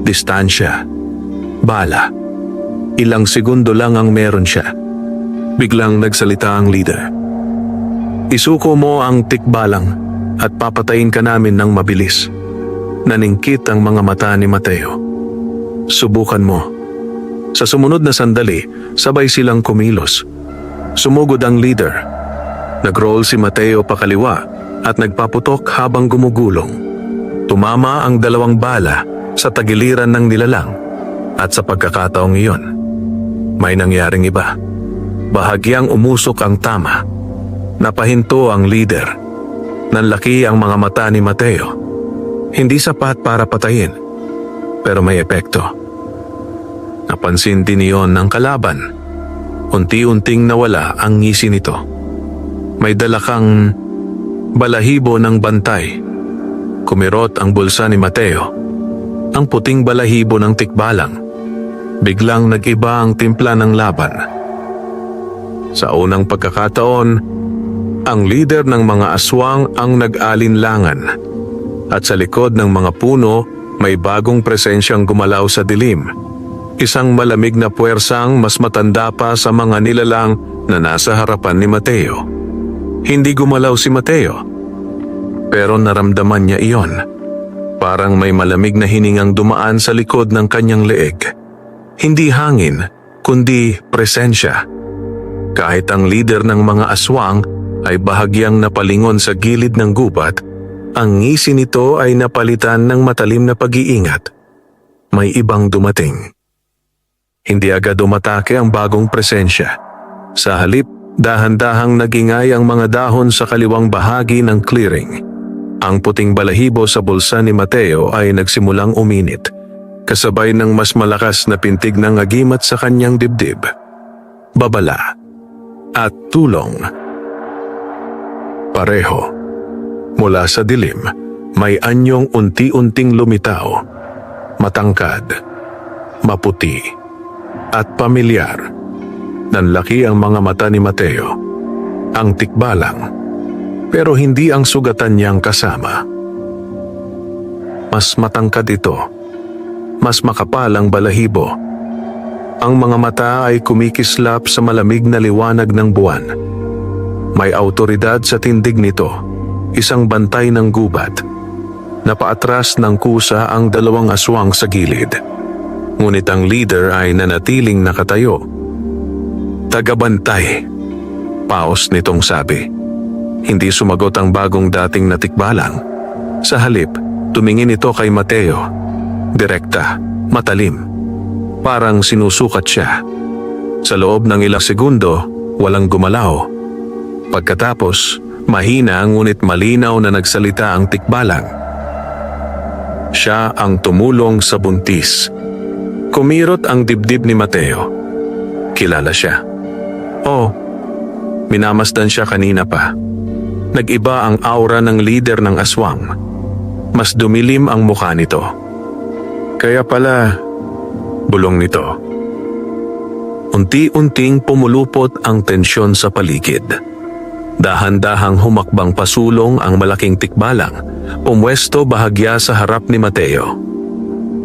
distansya, bala. Ilang segundo lang ang meron siya. Biglang nagsalita ang leader. "Isuko mo ang tikbalang at papatayin ka namin ng mabilis." Naningkit ang mga mata ni Mateo. "Subukan mo." Sa sumunod na sandali, sabay silang kumilos. Sumugod ang leader. Nag-roll si Mateo pakaliwa at nagpaputok habang gumugulong. Tumama ang dalawang bala sa tagiliran ng nilalang at sa pagkakataong iyon, may nangyaring iba. Bahagyang umusok ang tama. Napahinto ang leader. Nanlaki ang mga mata ni Mateo. Hindi sapat para patayin, pero may epekto. Napansin din iyon ng kalaban. Unti-unting nawala ang ngisi nito. May dala kang balahibo ng bantay. Kumirot ang bulsa ni Mateo. Ang puting balahibo ng tikbalang. Biglang nag-iba ang timpla ng laban. Sa unang pagkakataon, ang leader ng mga aswang ang nag-alinlangan. At sa likod ng mga puno, may bagong presensyang gumalaw sa dilim. Isang malamig na puwersang mas matanda pa sa mga nilalang na nasa harapan ni Mateo. Hindi gumalaw si Mateo, pero naramdaman niya iyon. Parang may malamig na hiningang dumaan sa likod ng kanyang leeg. Hindi hangin, kundi presensya. Kahit ang leader ng mga aswang ay bahagyang napalingon sa gilid ng gubat, ang ngisi nito ay napalitan ng matalim na pag-iingat. May ibang dumating. Hindi agad umatake ang bagong presensya. Sa halip, dahan-dahang nagingay ang mga dahon sa kaliwang bahagi ng clearing. Ang puting balahibo sa bulsa ni Mateo ay nagsimulang uminit, kasabay ng mas malakas na pintig ng agimat sa kanyang dibdib. Babala at tulong. Pareho. Mula sa dilim, may anyong unti-unting lumitaw. Matangkad, maputi, at pamilyar. Nanlaki ang mga mata ni Mateo. Ang tikbalang, pero hindi ang sugatan niyang kasama. Mas matangkad ito. Mas makapal ang balahibo. Ang mga mata ay kumikislap sa malamig na liwanag ng buwan. May awtoridad sa tindig nito. Isang bantay ng gubat. Napaatras ng kusa ang dalawang aswang sa gilid. Ngunit ang leader ay nanatiling nakatayo. Tagabantay. Paos nitong sabi. Hindi sumagot ang bagong dating na tikbalang. Sa halip, tumingin ito kay Mateo. Direkta, matalim. Parang sinusukat siya. Sa loob ng ilang segundo, walang gumalaw. Pagkatapos, mahina ngunit malinaw na nagsalita ang tikbalang. Siya ang tumulong sa buntis. Kumirot ang dibdib ni Mateo. Kilala siya. Minamasdan siya kanina pa. Nag-iba ang aura ng leader ng aswang. Mas dumilim ang mukha nito. Kaya pala, bulong nito. Unti-unting pumulupot ang tensyon sa paligid. Dahan-dahang humakbang pasulong ang malaking tikbalang, pumwesto bahagya sa harap ni Mateo.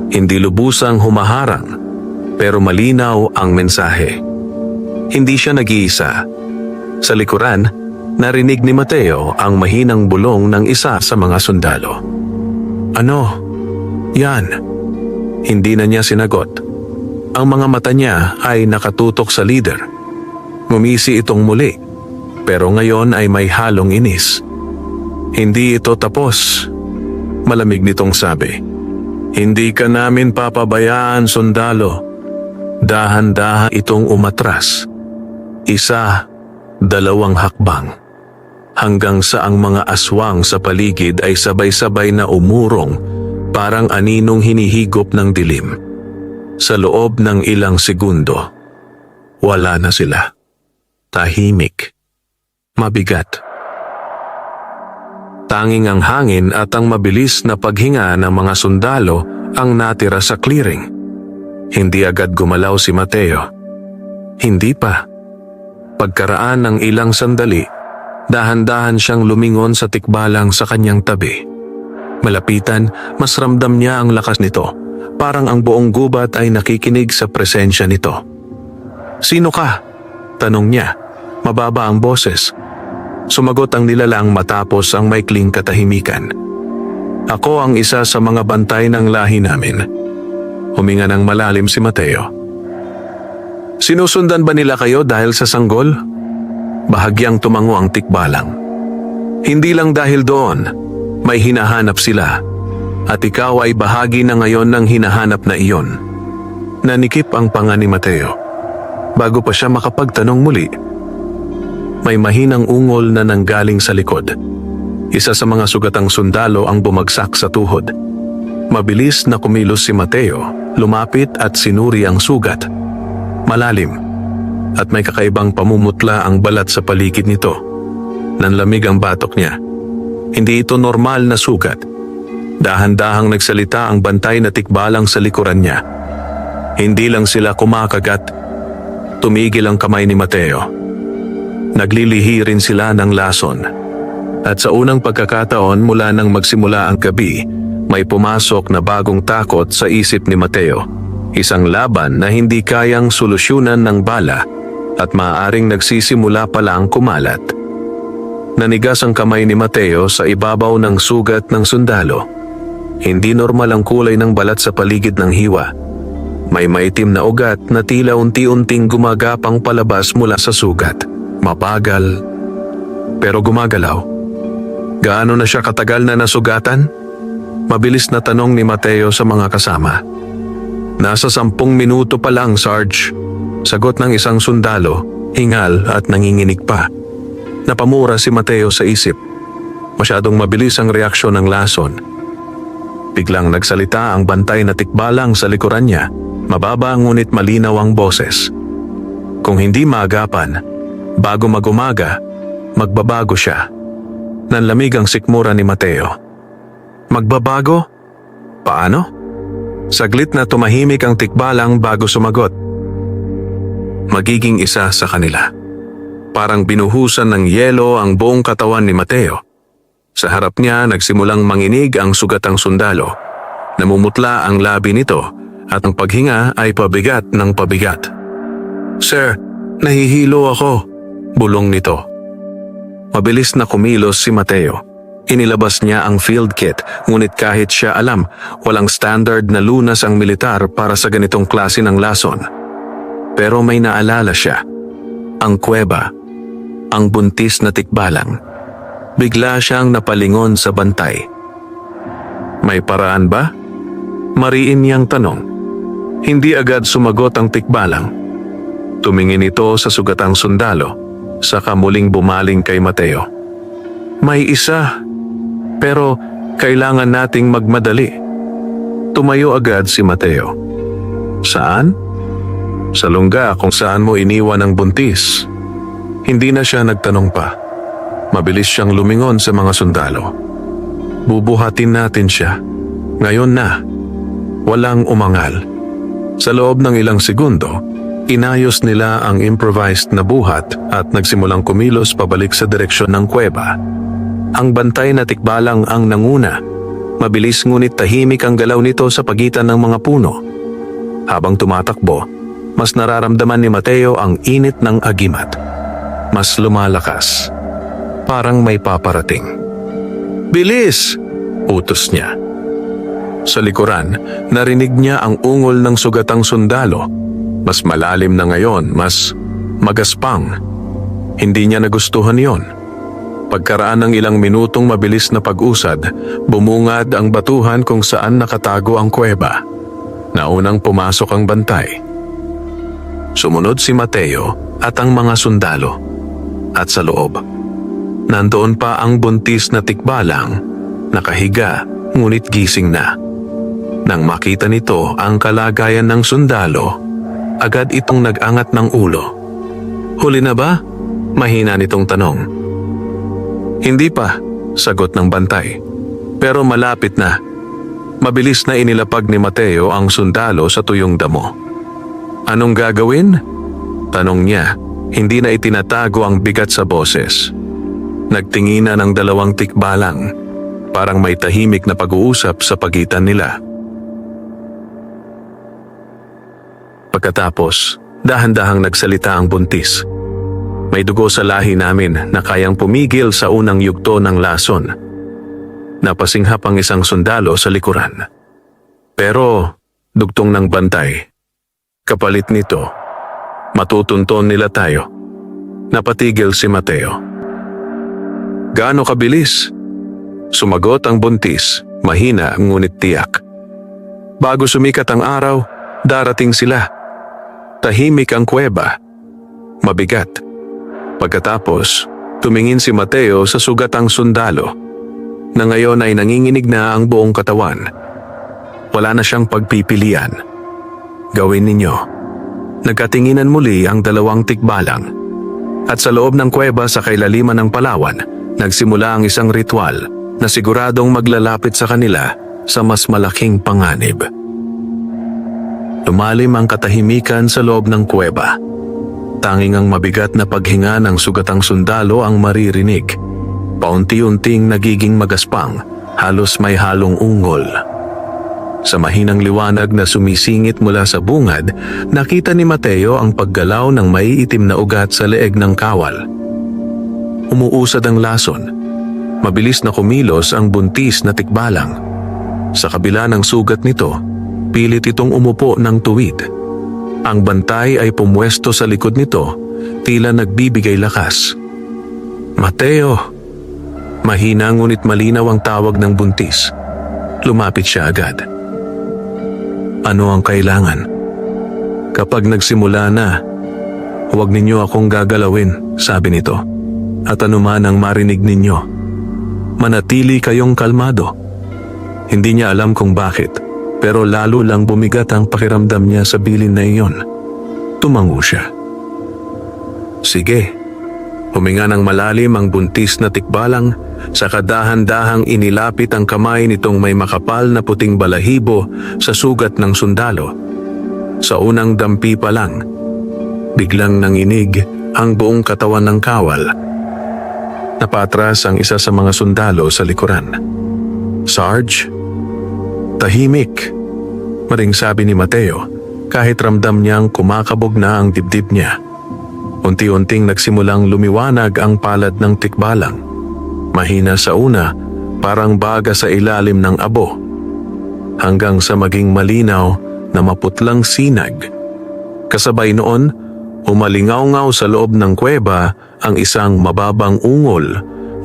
Hindi lubusang humaharang, pero malinaw ang mensahe. Hindi siya nag-iisa. Sa likuran, narinig ni Mateo ang mahinang bulong ng isa sa mga sundalo. Ano? Yan. Hindi na niya sinagot. Ang mga mata niya ay nakatutok sa leader. Ngumisi itong muli, pero ngayon ay may halong inis. Hindi ito tapos. Malamig nitong sabi. Hindi ka namin papabayaan, sundalo. Dahan-dahan itong umatras. Isa, dalawang hakbang. Hanggang sa ang mga aswang sa paligid ay sabay-sabay na umurong, parang aninong hinihigop ng dilim. Sa loob ng ilang segundo, wala na sila. Tahimik. Mabigat. Tanging ang hangin at ang mabilis na paghinga ng mga sundalo ang natira sa clearing. Hindi agad gumalaw si Mateo. Hindi pa. Pagkaraan ng ilang sandali, dahan-dahan siyang lumingon sa tikbalang sa kanyang tabi. Malapitan, mas ramdam niya ang lakas nito. Parang ang buong gubat ay nakikinig sa presensya nito. Sino ka? Tanong niya. Mababa ang boses. Sumagot ang nilalang matapos ang maikling katahimikan. Ako ang isa sa mga bantay ng lahi namin. Huminga ng malalim si Mateo. Sinusundan ba nila kayo dahil sa sanggol? Bahagyang tumango ang tikbalang. Hindi lang dahil doon, may hinahanap sila. At ikaw ay bahagi na ngayon ng hinahanap na iyon. Nanikip ang panga ni Mateo. Bago pa siya makapagtanong muli, may mahinang ungol na nanggaling sa likod. Isa sa mga sugatang sundalo ang bumagsak sa tuhod. Mabilis na kumilos si Mateo, lumapit at sinuri ang sugat. Malalim, at may kakaibang pamumutla ang balat sa paligid nito. Nanlamig ang batok niya. Hindi ito normal na sugat. Dahan-dahang nagsalita ang bantay na tikbalang sa likuran niya. Hindi lang sila kumakagat. Tumigil ang kamay ni Mateo. Naglilihi rin sila ng lason. At sa unang pagkakataon mula nang magsimula ang gabi, may pumasok na bagong takot sa isip ni Mateo. Isang laban na hindi kayang solusyonan ng bala at maaaring nagsisimula pa lang kumalat. Nanigas ang kamay ni Mateo sa ibabaw ng sugat ng sundalo. Hindi normal ang kulay ng balat sa paligid ng hiwa. May maitim na ugat na tila unti-unting gumagapang palabas mula sa sugat. Mabagal, pero gumagalaw. Gaano na siya katagal na nasugatan? Mabilis na tanong ni Mateo sa mga kasama. Nasa 10 minuto pa lang, Sarge. Sagot ng isang sundalo, hingal at nanginginig pa. Napamura si Mateo sa isip. Masyadong mabilis ang reaksyon ng lason. Biglang nagsalita ang bantay na tikbalang sa likuran niya. Mababa ngunit malinaw ang boses. Kung hindi maagapan, bago mag-umaga, magbabago siya. Nanlamig ang sikmura ni Mateo. Magbabago? Paano? Saglit na tumahimik ang tikbalang bago sumagot. Magiging isa sa kanila. Parang binuhusan ng yelo ang buong katawan ni Mateo. Sa harap niya nagsimulang manginig ang sugatang sundalo. Namumutla ang labi nito at ang paghinga ay pabigat ng pabigat. Sir, nahihilo ako, bulong nito. Mabilis na kumilos si Mateo. Inilabas niya ang field kit, ngunit kahit siya alam, walang standard na lunas ang militar para sa ganitong klase ng lason. Pero may naalala siya. Ang kuweba. ang buntis na tikbalang. Bigla siyang napalingon sa bantay. May paraan ba? Mariin niyang tanong. Hindi agad sumagot ang tikbalang. Tumingin ito sa sugatang sundalo, saka muling bumaling kay Mateo. May isa, pero kailangan nating magmadali. Tumayo agad si Mateo. Saan? Sa lungga kung saan mo iniwan ang buntis. Hindi na siya nagtanong pa. Mabilis siyang lumingon sa mga sundalo. Bubuhatin natin siya. Ngayon na. Walang umangal. Sa loob ng ilang segundo, inayos nila ang improvised na buhat at nagsimulang kumilos pabalik sa direksyon ng kuweba. Ang bantay na tikbalang ang nanguna. Mabilis ngunit tahimik ang galaw nito sa pagitan ng mga puno. Habang tumatakbo, mas nararamdaman ni Mateo ang init ng agimat. Mas lumalakas. Parang may paparating. Bilis! Utos niya. Sa likuran, narinig niya ang ungol ng sugatang sundalo. Mas malalim na ngayon, mas magaspang. Hindi niya nagustuhan yon. Pagkaraan ng ilang minutong mabilis na pag-usad, bumungad ang batuhan kung saan nakatago ang kuweba. Naunang pumasok ang bantay. Sumunod si Mateo at ang mga sundalo. At sa loob, nandoon pa ang buntis na tikbalang, nakahiga ngunit gising na. Nang makita nito ang kalagayan ng sundalo, agad itong nag-angat ng ulo. Huli na ba? Mahina nitong tanong. Hindi pa, sagot ng bantay. Pero malapit na. Mabilis na inilapag ni Mateo ang sundalo sa tuyong damo. Anong gagawin? Tanong niya, hindi na itinatago ang bigat sa boses. Nagtinginan ang dalawang tikbalang, parang may tahimik na pag-uusap sa pagitan nila. Pagkatapos, dahan-dahang nagsalita ang buntis. May dugo sa lahi namin na kayang pumigil sa unang yugto ng lason. Napasinghap ang isang sundalo sa likuran. Pero, dugtong ng bantay. Kapalit nito, matutunton nila tayo. Napatigil si Mateo. Gaano kabilis? Sumagot ang buntis, mahina ngunit tiyak. Bago sumikat ang araw, darating sila. Tahimik ang kuweba. Mabigat. Pagkatapos, tumingin si Mateo sa sugatang sundalo, na ngayon ay nanginginig na ang buong katawan. Wala na siyang pagpipilian. Gawin ninyo. Nagkatinginan muli ang dalawang tikbalang. At sa loob ng kuweba sa kailaliman ng Palawan, nagsimula ang isang ritual na siguradong maglalapit sa kanila sa mas malaking panganib. Lumalim ang katahimikan sa loob ng kuweba. Tanging ang mabigat na paghinga ng sugatang sundalo ang maririnig. Paunti-unting nagiging magaspang, halos may halong ungol. Sa mahinang liwanag na sumisingit mula sa bungad, nakita ni Mateo ang paggalaw ng maiitim na ugat sa leeg ng kawal. Umuusad ang lason. Mabilis na kumilos ang buntis na tikbalang. Sa kabila ng sugat nito, pilit itong umupo ng tuwid. Ang bantay ay pumwesto sa likod nito, tila nagbibigay lakas. Mateo! Mahina ngunit malinaw ang tawag ng buntis. Lumapit siya agad. Ano ang kailangan? Kapag nagsimula na, huwag ninyo akong gagalawin, sabi nito. At anuman ang marinig ninyo, manatili kayong kalmado. Hindi niya alam kung bakit, pero lalo lang bumigat ang pakiramdam niya sa bilin na iyon. Tumango siya. Sige. Huminga ng malalim ang buntis na tikbalang, saka dahan-dahang inilapit ang kamay nitong may makapal na puting balahibo sa sugat ng sundalo. Sa unang dampi pa lang, biglang nanginig ang buong katawan ng kawal. Napatras ang isa sa mga sundalo sa likuran. Sarge? Tahimik, maring sabi ni Mateo, kahit ramdam niyang kumakabog na ang dibdib niya. Unti-unting nagsimulang lumiwanag ang palad ng tikbalang. Mahina sa una, parang baga sa ilalim ng abo. Hanggang sa maging malinaw na maputlang sinag. Kasabay noon, Umalingaw-ngaw sa loob ng kuweba ang isang mababang ungol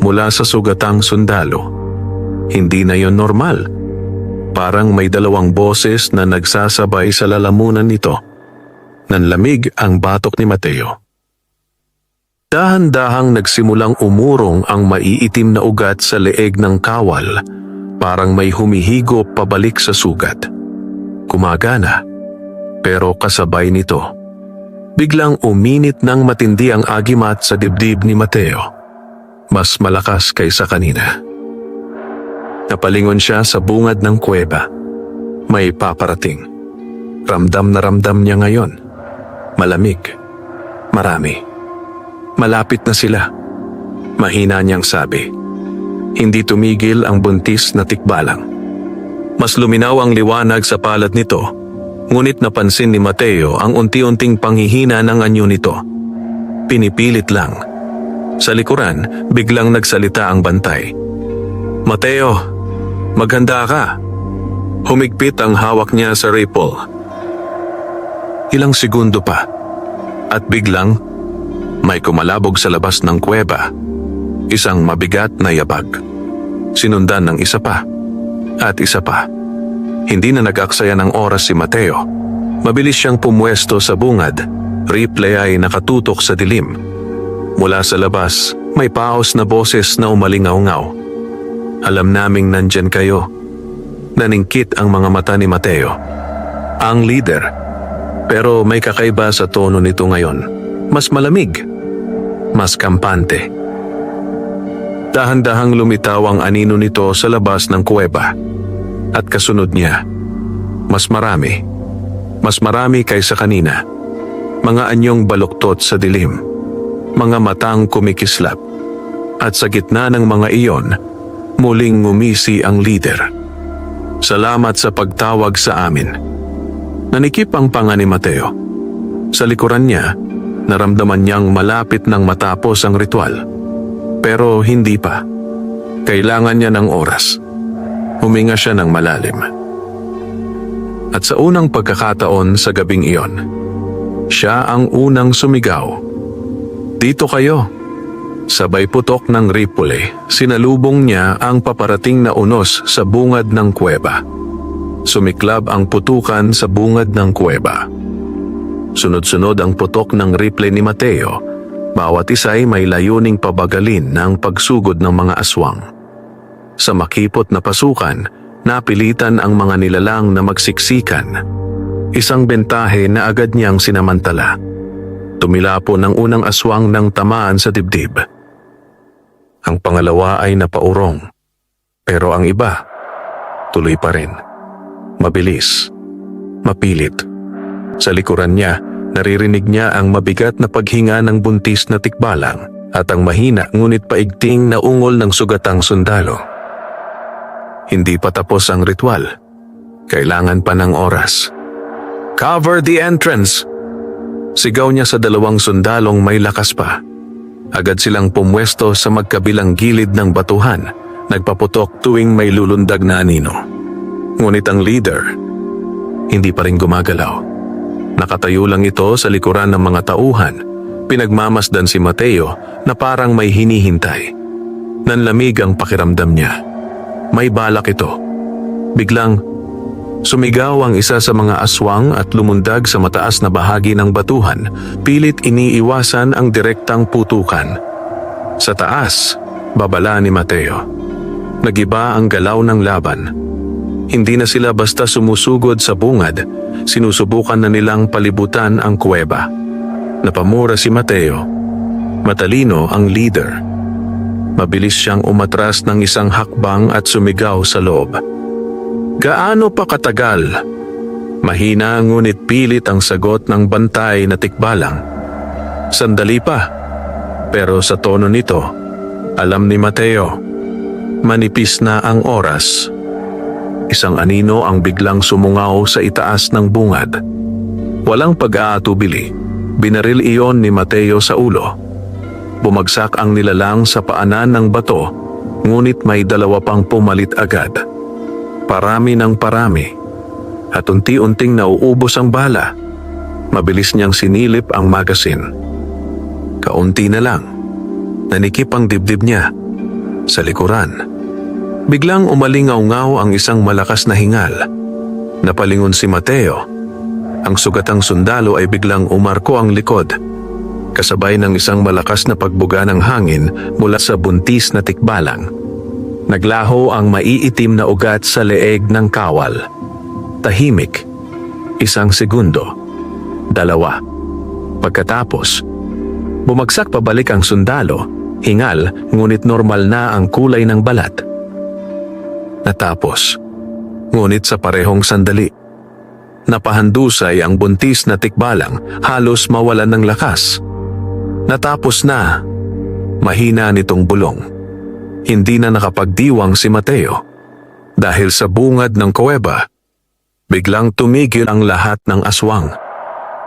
mula sa sugatang sundalo. Hindi na yon normal. Parang may dalawang boses na nagsasabay sa lalamunan nito. Nanlamig ang batok ni Mateo. Dahan-dahang nagsimulang umurong ang maiitim na ugat sa leeg ng kawal, parang may humihigop pabalik sa sugat. Kumagana, pero kasabay nito, biglang uminit ng matindi ang agimat sa dibdib ni Mateo. Mas malakas kaysa kanina. Napalingon siya sa bungad ng kuweba. May paparating. Ramdam na ramdam niya ngayon. Malamig. Marami. Malapit na sila. Mahina niyang sabi. Hindi tumigil ang buntis na tikbalang. Mas luminaw ang liwanag sa palad nito, ngunit napansin ni Mateo ang unti-unting panghihina ng anyo nito. Pinipilit lang. Sa likuran, biglang nagsalita ang bantay. Mateo, maghanda ka. Humigpit ang hawak niya sa rifle. Ilang segundo pa, at biglang may kumalabog sa labas ng kuweba. Isang mabigat na yabag. Sinundan ng isa pa, at isa pa. Hindi na nag-aksaya ng oras si Mateo. Mabilis siyang pumwesto sa bungad. Rifle ay nakatutok sa dilim. Mula sa labas, may paos na boses na umalingaw-ngaw. Alam naming nandyan kayo. Naningkit ang mga mata ni Mateo. Ang leader. Pero may kakaiba sa tono nito ngayon. Mas malamig. Mas kampante. Dahan-dahang lumitaw ang anino nito sa labas ng kuweba. At kasunod niya, mas marami. Mas marami kaysa kanina. Mga anyong baluktot sa dilim. Mga matang kumikislap. At sa gitna ng mga iyon, muling ngumisi ang leader. Salamat sa pagtawag sa amin. Nanikip ang panga ni Mateo. Sa likuran niya, naramdaman niyang malapit nang matapos ang ritual. Pero hindi pa. Kailangan niya ng oras. Huminga siya ng malalim. At sa unang pagkakataon sa gabing iyon, siya ang unang sumigaw. Dito kayo. Sabay putok ng ripple, sinalubong niya ang paparating na unos sa bungad ng kuweba. Sumiklab ang putukan sa bungad ng kuweba. Sunod-sunod ang putok ng rifle ni Mateo. Bawat isa'y may layuning pabagalin ng pagsugod ng mga aswang. Sa makipot na pasukan, napilitan ang mga nilalang na magsiksikan. Isang bentahe na agad niyang sinamantala. Tumilapo ng unang aswang ng tamaan sa dibdib. Ang pangalawa ay napaurong. Pero ang iba, tuloy pa rin. Mabilis. Mapilit. Sa likuran niya, naririnig niya ang mabigat na paghinga ng buntis na tikbalang at ang mahina ngunit paigting na ungol ng sugatang sundalo. Hindi pa tapos ang ritual. Kailangan pa ng oras. Cover the entrance! Sigaw niya sa dalawang sundalong may lakas pa. Agad silang pumwesto sa magkabilang gilid ng batuhan, nagpaputok tuwing may lulundag na anino. Ngunit ang leader, hindi pa rin gumagalaw. Nakatayo lang ito sa likuran ng mga tauhan. Pinagmamasdan si Mateo na parang may hinihintay. Nanlamig ang pakiramdam niya. May balak ito. Biglang, sumigaw ang isa sa mga aswang at lumundag sa mataas na bahagi ng batuhan, pilit iniiwasan ang direktang putukan. Sa taas, babala ni Mateo. Nagiba ang galaw ng laban. Hindi na sila basta sumusugod sa bungad, sinusubukan na nilang palibutan ang kuweba. Napamura si Mateo. Matalino ang leader. Mabilis siyang umatras ng isang hakbang at sumigaw sa loob. Gaano pa katagal? Mahina ngunit pilit ang sagot ng bantay na tikbalang. Sandali pa. Pero sa tono nito, alam ni Mateo, manipis na ang oras. Isang anino ang biglang sumungaw sa itaas ng bungad. Walang pag-aatubili, binaril iyon ni Mateo sa ulo. Bumagsak ang nilalang sa paanan ng bato, ngunit may dalawa pang pumalit agad. Parami ng parami, at unti-unting nauubos ang bala. Mabilis niyang sinilip ang magasin. Kaunti na lang. Nanikip ang dibdib niya. Sa likuran, biglang umalingaw-ngaw ang isang malakas na hingal. Napalingon si Mateo. Ang sugatang sundalo ay biglang umarko ang likod, kasabay ng isang malakas na pagbuga ng hangin mula sa buntis na tikbalang. Naglaho ang maiitim na ugat sa leeg ng kawal. Tahimik. 1 segundo. 2. Pagkatapos, bumagsak pabalik ang sundalo, hingal ngunit normal na ang kulay ng balat. Natapos, ngunit sa parehong sandali. Napahandusay ang buntis na tikbalang, halos mawalan ng lakas. Natapos na. Mahina nitong bulong. Hindi na nakapagdiwang si Mateo. Dahil sa bungad ng kuweba, biglang tumigil ang lahat ng aswang.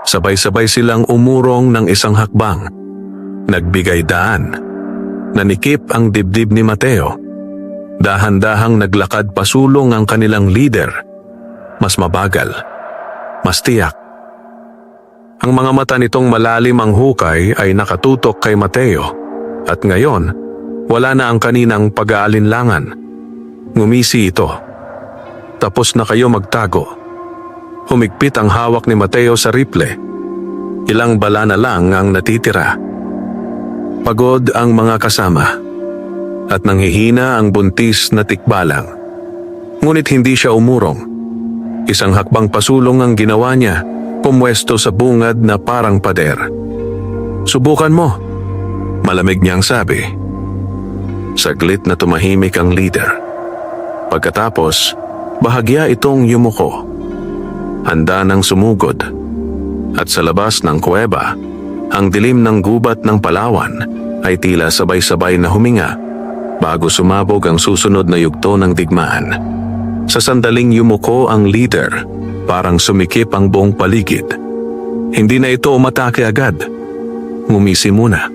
Sabay-sabay silang umurong ng isang hakbang. Nagbigay daan. Nanikip ang dibdib ni Mateo. Dahan-dahang naglakad pasulong ang kanilang leader. Mas mabagal. Mas tiyak. Ang mga mata nitong malalim ang hukay ay nakatutok kay Mateo. At ngayon, wala na ang kaninang pag-aalinlangan. Ngumisi ito. Tapos na kayo magtago. Humigpit ang hawak ni Mateo sa rifle. Ilang bala na lang ang natitira. Pagod ang mga kasama. At nanghihina ang buntis na tikbalang. Ngunit hindi siya umurong. Isang hakbang pasulong ang ginawa niya, pumwesto sa bungad na parang pader. Subukan mo, malamig niyang sabi. Saglit na tumahimik ang leader. Pagkatapos, bahagya itong yumuko. Handa nang sumugod. At sa labas ng kuweba, ang dilim ng gubat ng Palawan ay tila sabay-sabay na huminga bago sumabog ang susunod na yugto ng digmaan. Sa sandaling yumuko ang leader, parang sumikip ang buong paligid. Hindi na ito umatake agad. Ngumisi muna.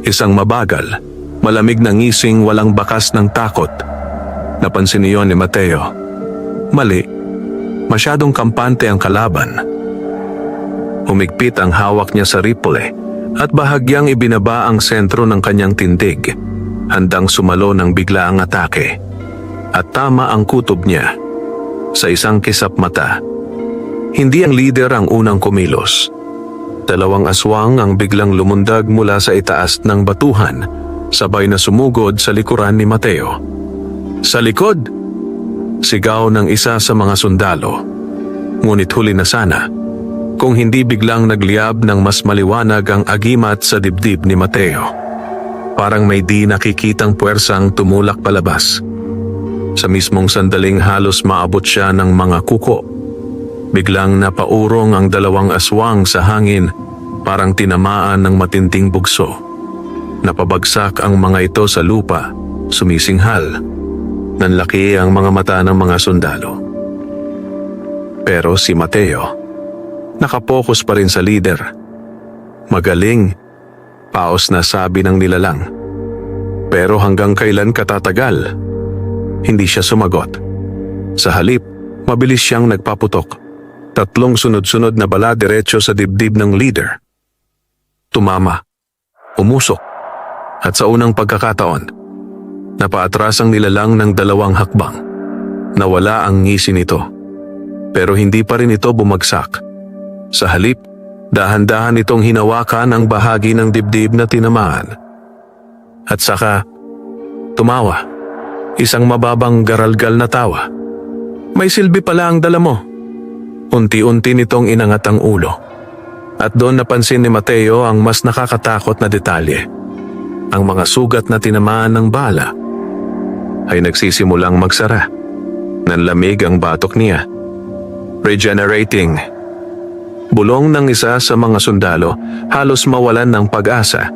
Isang mabagal, malamig na ngising walang bakas ng takot. Napansin niyon ni Mateo. Mali. Masyadong kampante ang kalaban. Humigpit ang hawak niya sa rifle at bahagyang ibinaba ang sentro ng kanyang tindig, handang sumalo ng biglaang atake. At tama ang kutob niya. Sa isang kisap mata, hindi ang leader ang unang kumilos. 2 aswang ang biglang lumundag mula sa itaas ng batuhan, sabay na sumugod sa likuran ni Mateo. Sa likod! Sigaw ng isa sa mga sundalo. Ngunit huli na sana kung hindi biglang nagliyab ng mas maliwanag ang agimat sa dibdib ni Mateo. Parang may di nakikitang puwersang tumulak palabas. Sa mismong sandaling halos maabot siya ng mga kuko. Biglang napaurong ang 2 aswang sa hangin, parang tinamaan ng matinding bugso. Napabagsak ang mga ito sa lupa, sumisinghal. Nanlaki ang mga mata ng mga sundalo. Pero si Mateo, nakapokus pa rin sa leader. Magaling, paos na sabi ng nilalang. Pero hanggang kailan katatagal? Hindi siya sumagot. Sa halip, mabilis siyang nagpaputok. 3 sunod-sunod na bala diretso sa dibdib ng leader. Tumama, umusok, at sa unang pagkakataon, napaatras ang nilalang ng 2 hakbang. Nawala ang ngisi nito. Pero hindi pa rin ito bumagsak. Sa halip, dahan-dahan itong hinawakan ang bahagi ng dibdib na tinamaan. At saka, tumawa. Isang mababang garalgal na tawa. May silbi pala ang dala mo. Unti-unti nitong inangat ang ulo. At doon napansin ni Mateo ang mas nakakatakot na detalye. Ang mga sugat na tinamaan ng bala ay nagsisimulang magsara. Nanlamig ang batok niya. Regenerating. Bulong ng isa sa mga sundalo, halos mawalan ng pag-asa.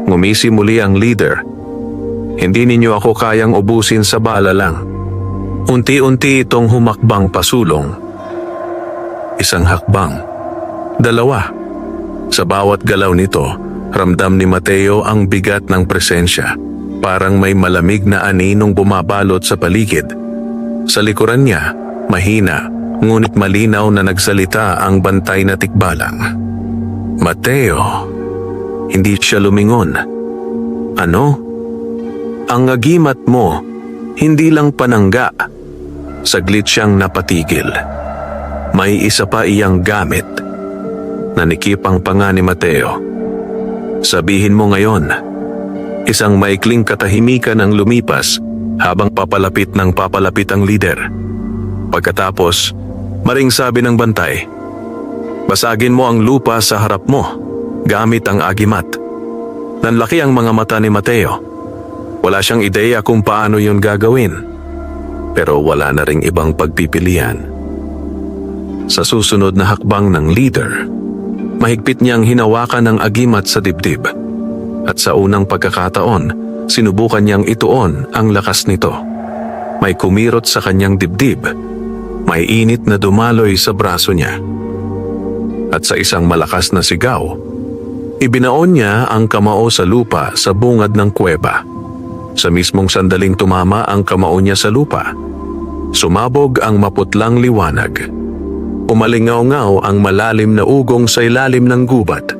Ngumisi muli ang leader. Hindi ninyo ako kayang ubusin sa bala lang. Unti-unti itong humakbang pasulong. 1 hakbang. 2. Sa bawat galaw nito, ramdam ni Mateo ang bigat ng presensya. Parang may malamig na aninong bumabalot sa paligid. Sa likuran niya, mahina, ngunit malinaw na nagsalita ang bantay na tikbalang. Mateo, hindi siya lumingon. Ano? Ang agimat mo, hindi lang panangga. Saglit siyang napatigil. May isa pa iyang gamit. Nanikip ang panga ni Mateo. Sabihin mo ngayon. Isang maikling katahimikan ang lumipas habang papalapit ang leader. Pagkatapos, maring sabi ng bantay, basagin mo ang lupa sa harap mo, gamit ang agimat. Nanlaki ang mga mata ni Mateo. Wala siyang ideya kung paano yun gagawin. Pero wala na ring ibang pagpipilian. Sa susunod na hakbang ng leader, mahigpit niyang hinawakan ang agimat sa dibdib. At sa unang pagkakataon, sinubukan niyang ituon ang lakas nito. May kumirot sa kanyang dibdib. May init na dumaloy sa braso niya. At sa isang malakas na sigaw, ibinaon niya ang kamao sa lupa sa bungad ng kuweba. Sa mismong sandaling tumama ang kamao niya sa lupa, sumabog ang maputlang liwanag. Umalingaw-ngaw ang malalim na ugong sa ilalim ng gubat.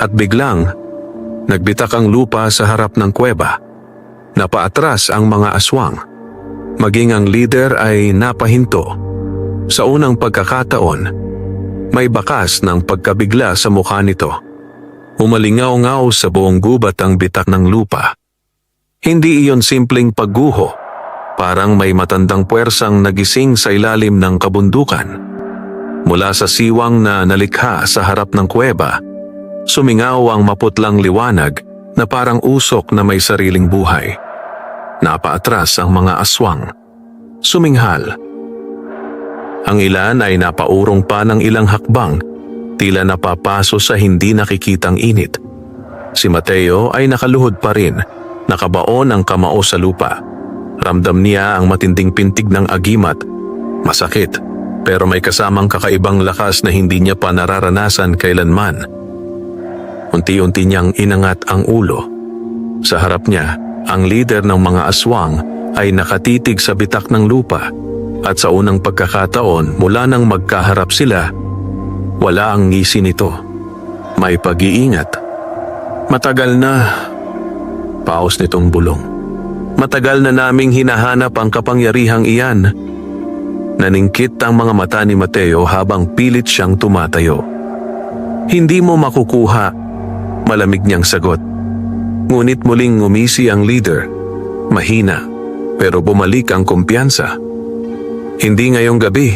At biglang, nagbitak ang lupa sa harap ng kuweba. Napaatras ang mga aswang. Maging ang leader ay napahinto. Sa unang pagkakataon, may bakas ng pagkabigla sa mukha nito. Umalingaw-ngaw sa buong gubat ang bitak ng lupa. Hindi iyon simpleng pagguho. Parang may matandang puwersang nagising sa ilalim ng kabundukan. Mula sa siwang na nalikha sa harap ng kuweba, sumingaw ang maputlang liwanag na parang usok na may sariling buhay. Napaatras ang mga aswang. Suminghal. Ang ilan ay napaurong pa ng ilang hakbang, tila napapaso sa hindi nakikitang init. Si Mateo ay nakaluhod pa rin, nakabaon ang kamao sa lupa. Ramdam niya ang matinding pintig ng agimat. Masakit, pero may kasamang kakaibang lakas na hindi niya pa nararanasan kailanman. Unti-unti niyang inangat ang ulo. Sa harap niya, ang leader ng mga aswang ay nakatitig sa bitak ng lupa. At sa unang pagkakataon mula nang magkaharap sila, wala ang ngisi nito. May pag-iingat. Matagal na. Paus nitong bulong. Matagal na naming hinahanap ang kapangyarihang iyan. Naningkit ang mga mata ni Mateo habang pilit siyang tumatayo. Hindi mo makukuha, malamig niyang sagot. Ngunit muling ngumisi ang leader. Mahina, pero bumalik ang kumpiyansa. Hindi ngayong gabi.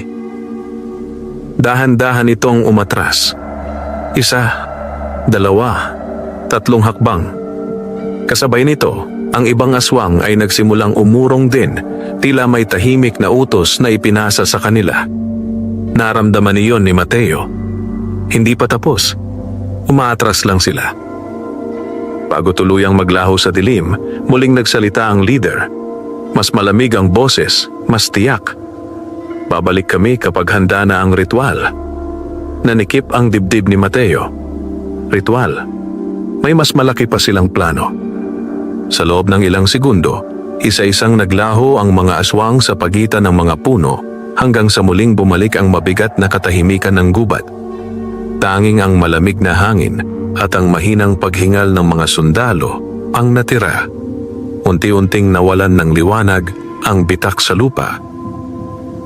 Dahan-dahan itong umatras. 1, 2, 3 hakbang. Kasabay nito, ang ibang aswang ay nagsimulang umurong din, tila may tahimik na utos na ipinasa sa kanila. Naramdaman niyon ni Mateo. Hindi pa tapos. Umaatras lang sila. Bago tuluyang maglaho sa dilim, muling nagsalita ang leader. Mas malamig ang boses, mas tiyak. Babalik kami kapag handa na ang ritual. Nanikip ang dibdib ni Mateo. Ritual. May mas malaki pa silang plano. Sa loob ng ilang segundo, isa-isang naglaho ang mga aswang sa pagitan ng mga puno hanggang sa muling bumalik ang mabigat na katahimikan ng gubat. Tanging ang malamig na hangin at ang mahinang paghingal ng mga sundalo ang natira. Unti-unting nawalan ng liwanag ang bitak sa lupa.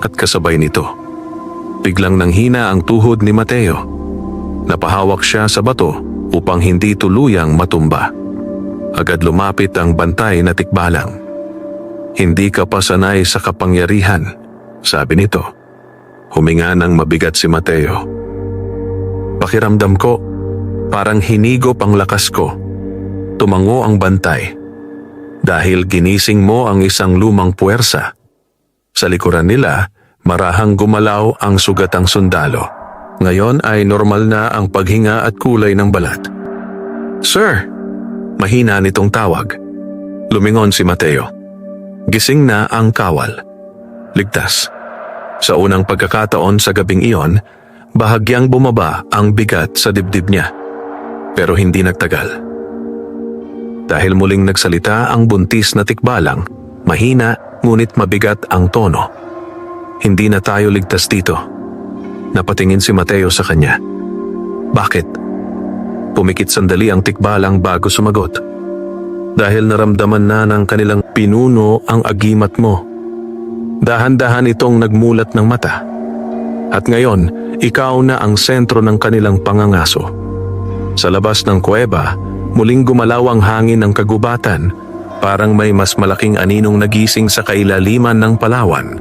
At kasabay nito, biglang nanghina ang tuhod ni Mateo. Napahawak siya sa bato upang hindi tuluyang matumba. Agad lumapit ang bantay na tikbalang. Hindi ka pa sanay sa kapangyarihan, sabi nito. Huminga ng mabigat si Mateo. Pakiramdam ko, parang hinigop ang lakas ko. Tumango ang bantay. Dahil ginising mo ang isang lumang puwersa. Sa likuran nila, marahang gumalaw ang sugatang sundalo. Ngayon ay normal na ang paghinga at kulay ng balat. Sir! Mahina nitong tawag. Lumingon si Mateo. Gising na ang kawal. Ligtas. Sa unang pagkakataon sa gabing iyon, bahagyang bumaba ang bigat sa dibdib niya. Pero hindi nagtagal. Dahil muling nagsalita ang buntis na tikbalang, mahina ngunit mabigat ang tono. Hindi na tayo ligtas dito. Napatingin si Mateo sa kanya. Bakit? Pumikit sandali ang tikbalang bago sumagot. Dahil naramdaman na ng kanilang pinuno ang agimat mo. Dahan-dahan itong nagmulat ng mata. At ngayon, ikaw na ang sentro ng kanilang pangangaso. Sa labas ng kuweba, muling gumalaw ang hangin ng kagubatan, parang may mas malaking aninong nagising sa kailaliman ng Palawan.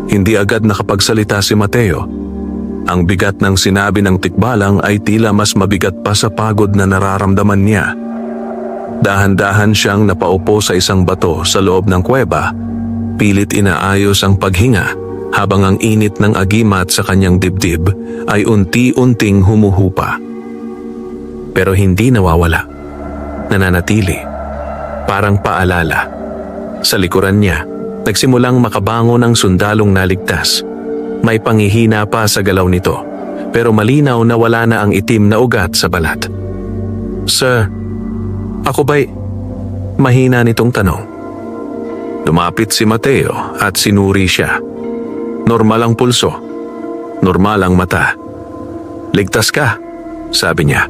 Hindi agad nakapagsalita si Mateo. Ang bigat ng sinabi ng tikbalang ay tila mas mabigat pa sa pagod na nararamdaman niya. Dahan-dahan siyang napaupo sa isang bato sa loob ng kuweba, pilit inaayos ang paghinga habang ang init ng agimat sa kanyang dibdib ay unti-unting humuhupa. Pero hindi nawawala. Nananatili. Parang paalala. Sa likuran niya, nagsimulang makabangon ang sundalong naligtas. May panghihina pa sa galaw nito, pero malinaw na wala na ang itim na ugat sa balat. Sir, ako ba'y mahina nitong tanong? Lumapit si Mateo at sinuri siya. Normal ang pulso. Normal ang mata. Ligtas ka, sabi niya.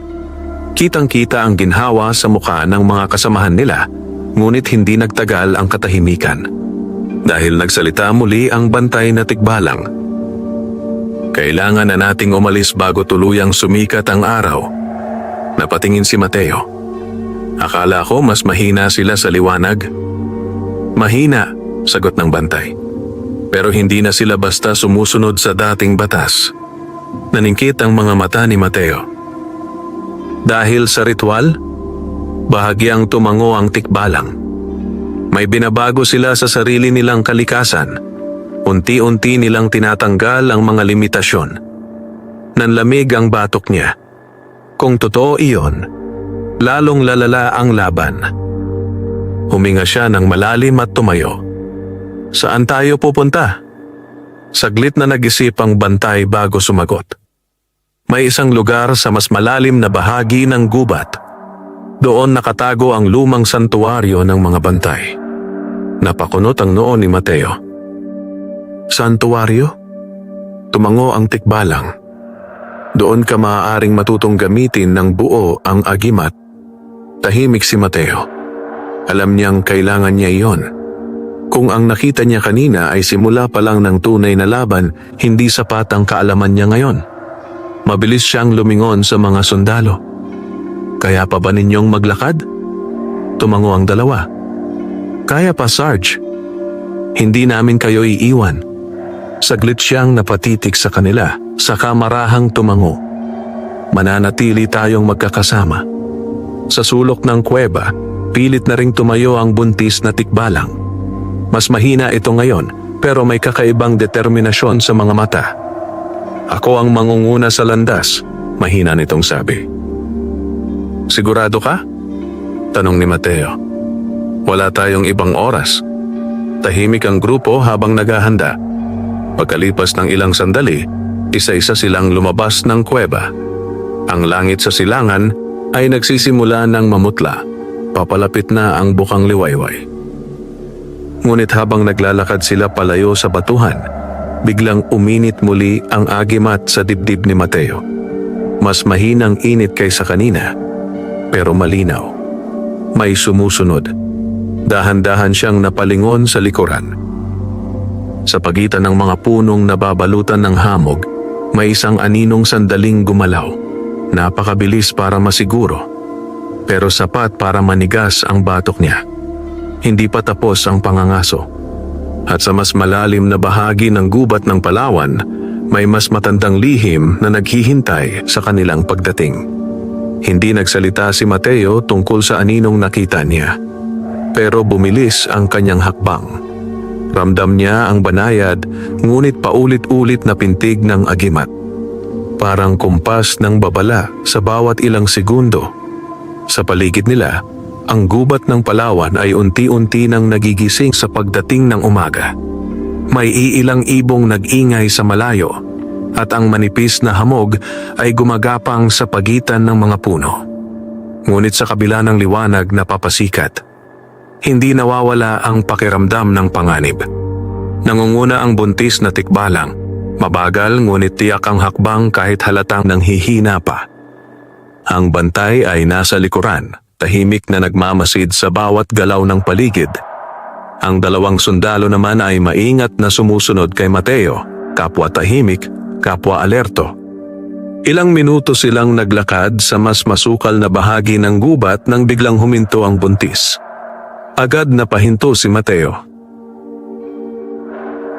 Kitang-kita ang ginhawa sa mukha ng mga kasamahan nila, ngunit hindi nagtagal ang katahimikan. Dahil nagsalita muli ang bantay na tikbalang. Kailangan na nating umalis bago tuluyang sumikat ang araw. Napatingin si Mateo. Akala ko mas mahina sila sa liwanag. Mahina, sagot ng bantay. Pero hindi na sila basta sumusunod sa dating batas. Naningkit ang mga mata ni Mateo. Dahil sa ritual, bahagyang tumango ang tikbalang. May binabago sila sa sarili nilang kalikasan. Unti-unti nilang tinatanggal ang mga limitasyon. Nanlamig ang batok niya. Kung totoo iyon, lalong lalala ang laban. Huminga siya ng malalim at tumayo. Saan tayo pupunta? Saglit na nag-isip ang bantay bago sumagot. May isang lugar sa mas malalim na bahagi ng gubat. Doon nakatago ang lumang santuwaryo ng mga bantay. Napakunot ang noo ni Mateo. Santuwaryo? Tumango ang tikbalang. Doon ka maaaring matutong gamitin ng buo ang agimat. Tahimik si Mateo. Alam niyang kailangan niya iyon. Kung ang nakita niya kanina ay simula pa lang ng tunay na laban, hindi sapat ang kaalaman niya ngayon. Mabilis siyang lumingon sa mga sundalo. Kaya pa ba ninyong maglakad? Tumango ang dalawa. Kaya pa, Sarge. Hindi namin kayo iiwan. Saglit siyang napatitik sa kanila, saka marahang tumango. Mananatili tayong magkakasama. Sa sulok ng kuweba, pilit na ring tumayo ang buntis na tikbalang. Mas mahina ito ngayon, pero may kakaibang determinasyon sa mga mata. Ako ang mangunguna sa landas, mahina nitong sabi. Sigurado ka? Tanong ni Mateo. Wala tayong ibang oras. Tahimik ang grupo habang naghahanda. Pagkalipas ng ilang sandali, isa-isa silang lumabas ng kuweba. Ang langit sa silangan ay nagsisimula ng mamutla. Papalapit na ang bukang liwayway. Ngunit habang naglalakad sila palayo sa batuhan, biglang uminit muli ang agimat sa dibdib ni Mateo. Mas mahinang init kaysa kanina, pero malinaw. May sumusunod. Dahan-dahan siyang napalingon sa likuran. Sa pagitan ng mga punong nababalutan ng hamog, may isang aninong sandaling gumalaw. Napakabilis para masiguro, pero sapat para manigas ang batok niya. Hindi pa tapos ang pangangaso. At sa mas malalim na bahagi ng gubat ng Palawan, may mas matandang lihim na naghihintay sa kanilang pagdating. Hindi nagsalita si Mateo tungkol sa aninong nakita niya. Pero bumilis ang kanyang hakbang. Ramdam niya ang banayad, ngunit paulit-ulit na pintig ng agimat. Parang kumpas ng babala sa bawat ilang segundo. Sa paligid nila, ang gubat ng Palawan ay unti-unti nang nagigising sa pagdating ng umaga. May iilang ibong nag-ingay sa malayo, at ang manipis na hamog ay gumagapang sa pagitan ng mga puno. Ngunit sa kabila ng liwanag na papasikat, hindi nawawala ang pakiramdam ng panganib. Nangunguna ang buntis na tikbalang. Mabagal ngunit tiyak ang hakbang kahit halatang nanghihina pa. Ang bantay ay nasa likuran, tahimik na nagmamasid sa bawat galaw ng paligid. Ang dalawang sundalo naman ay maingat na sumusunod kay Mateo, kapwa tahimik, kapwa alerto. Ilang minuto silang naglakad sa mas masukal na bahagi ng gubat nang biglang huminto ang buntis. Agad na pahinto si Mateo.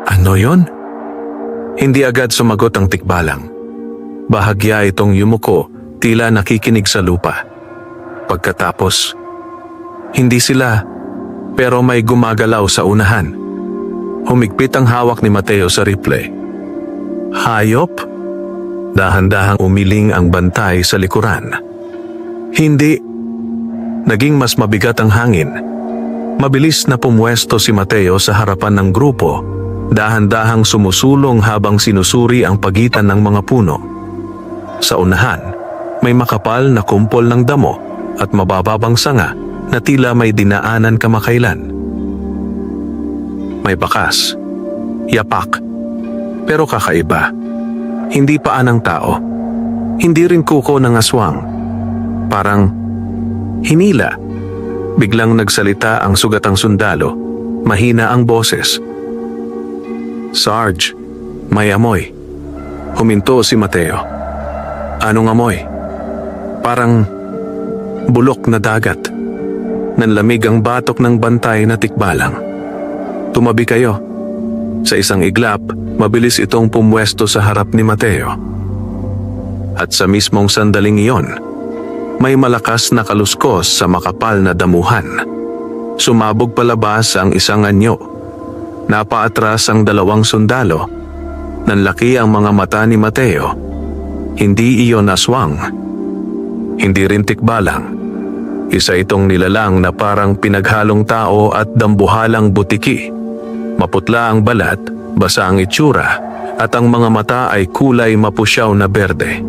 Ano yon? Hindi agad sumagot ang tikbalang. Bahagya itong yumuko, tila nakikinig sa lupa. Pagkatapos, hindi sila, pero may gumagalaw sa unahan. Humigpit ang hawak ni Mateo sa rifle. Hayop? Dahan-dahang umiling ang bantay sa likuran. Hindi. Naging mas mabigat ang hangin. Mabilis na pumwesto si Mateo sa harapan ng grupo, dahan-dahang sumusulong habang sinusuri ang pagitan ng mga puno. Sa unahan, may makapal na kumpol ng damo at mabababang sanga na tila may dinaanan kamakailan. May bakas, yapak, pero kakaiba. Hindi paa ng tao, hindi rin kuko ng aswang. Parang hinila. Biglang nagsalita ang sugatang sundalo, mahina ang boses. Sarge, may amoy. Huminto si Mateo. Anong amoy? Parang bulok na dagat. Nanlamig ang batok ng bantay na tikbalang. Tumabi kayo. Sa isang iglap, mabilis itong pumwesto sa harap ni Mateo. At sa mismong sandaling iyon, may malakas na kaluskos sa makapal na damuhan. Sumabog palabas ang isang anyo. Napaatras ang dalawang sundalo. Nanlaki ang mga mata ni Mateo. Hindi iyon aswang. Hindi rin tikbalang. Isa itong nilalang na parang pinaghalong tao at dambuhalang butiki. Maputla ang balat, basa ang itsura, at ang mga mata ay kulay mapusyaw na berde.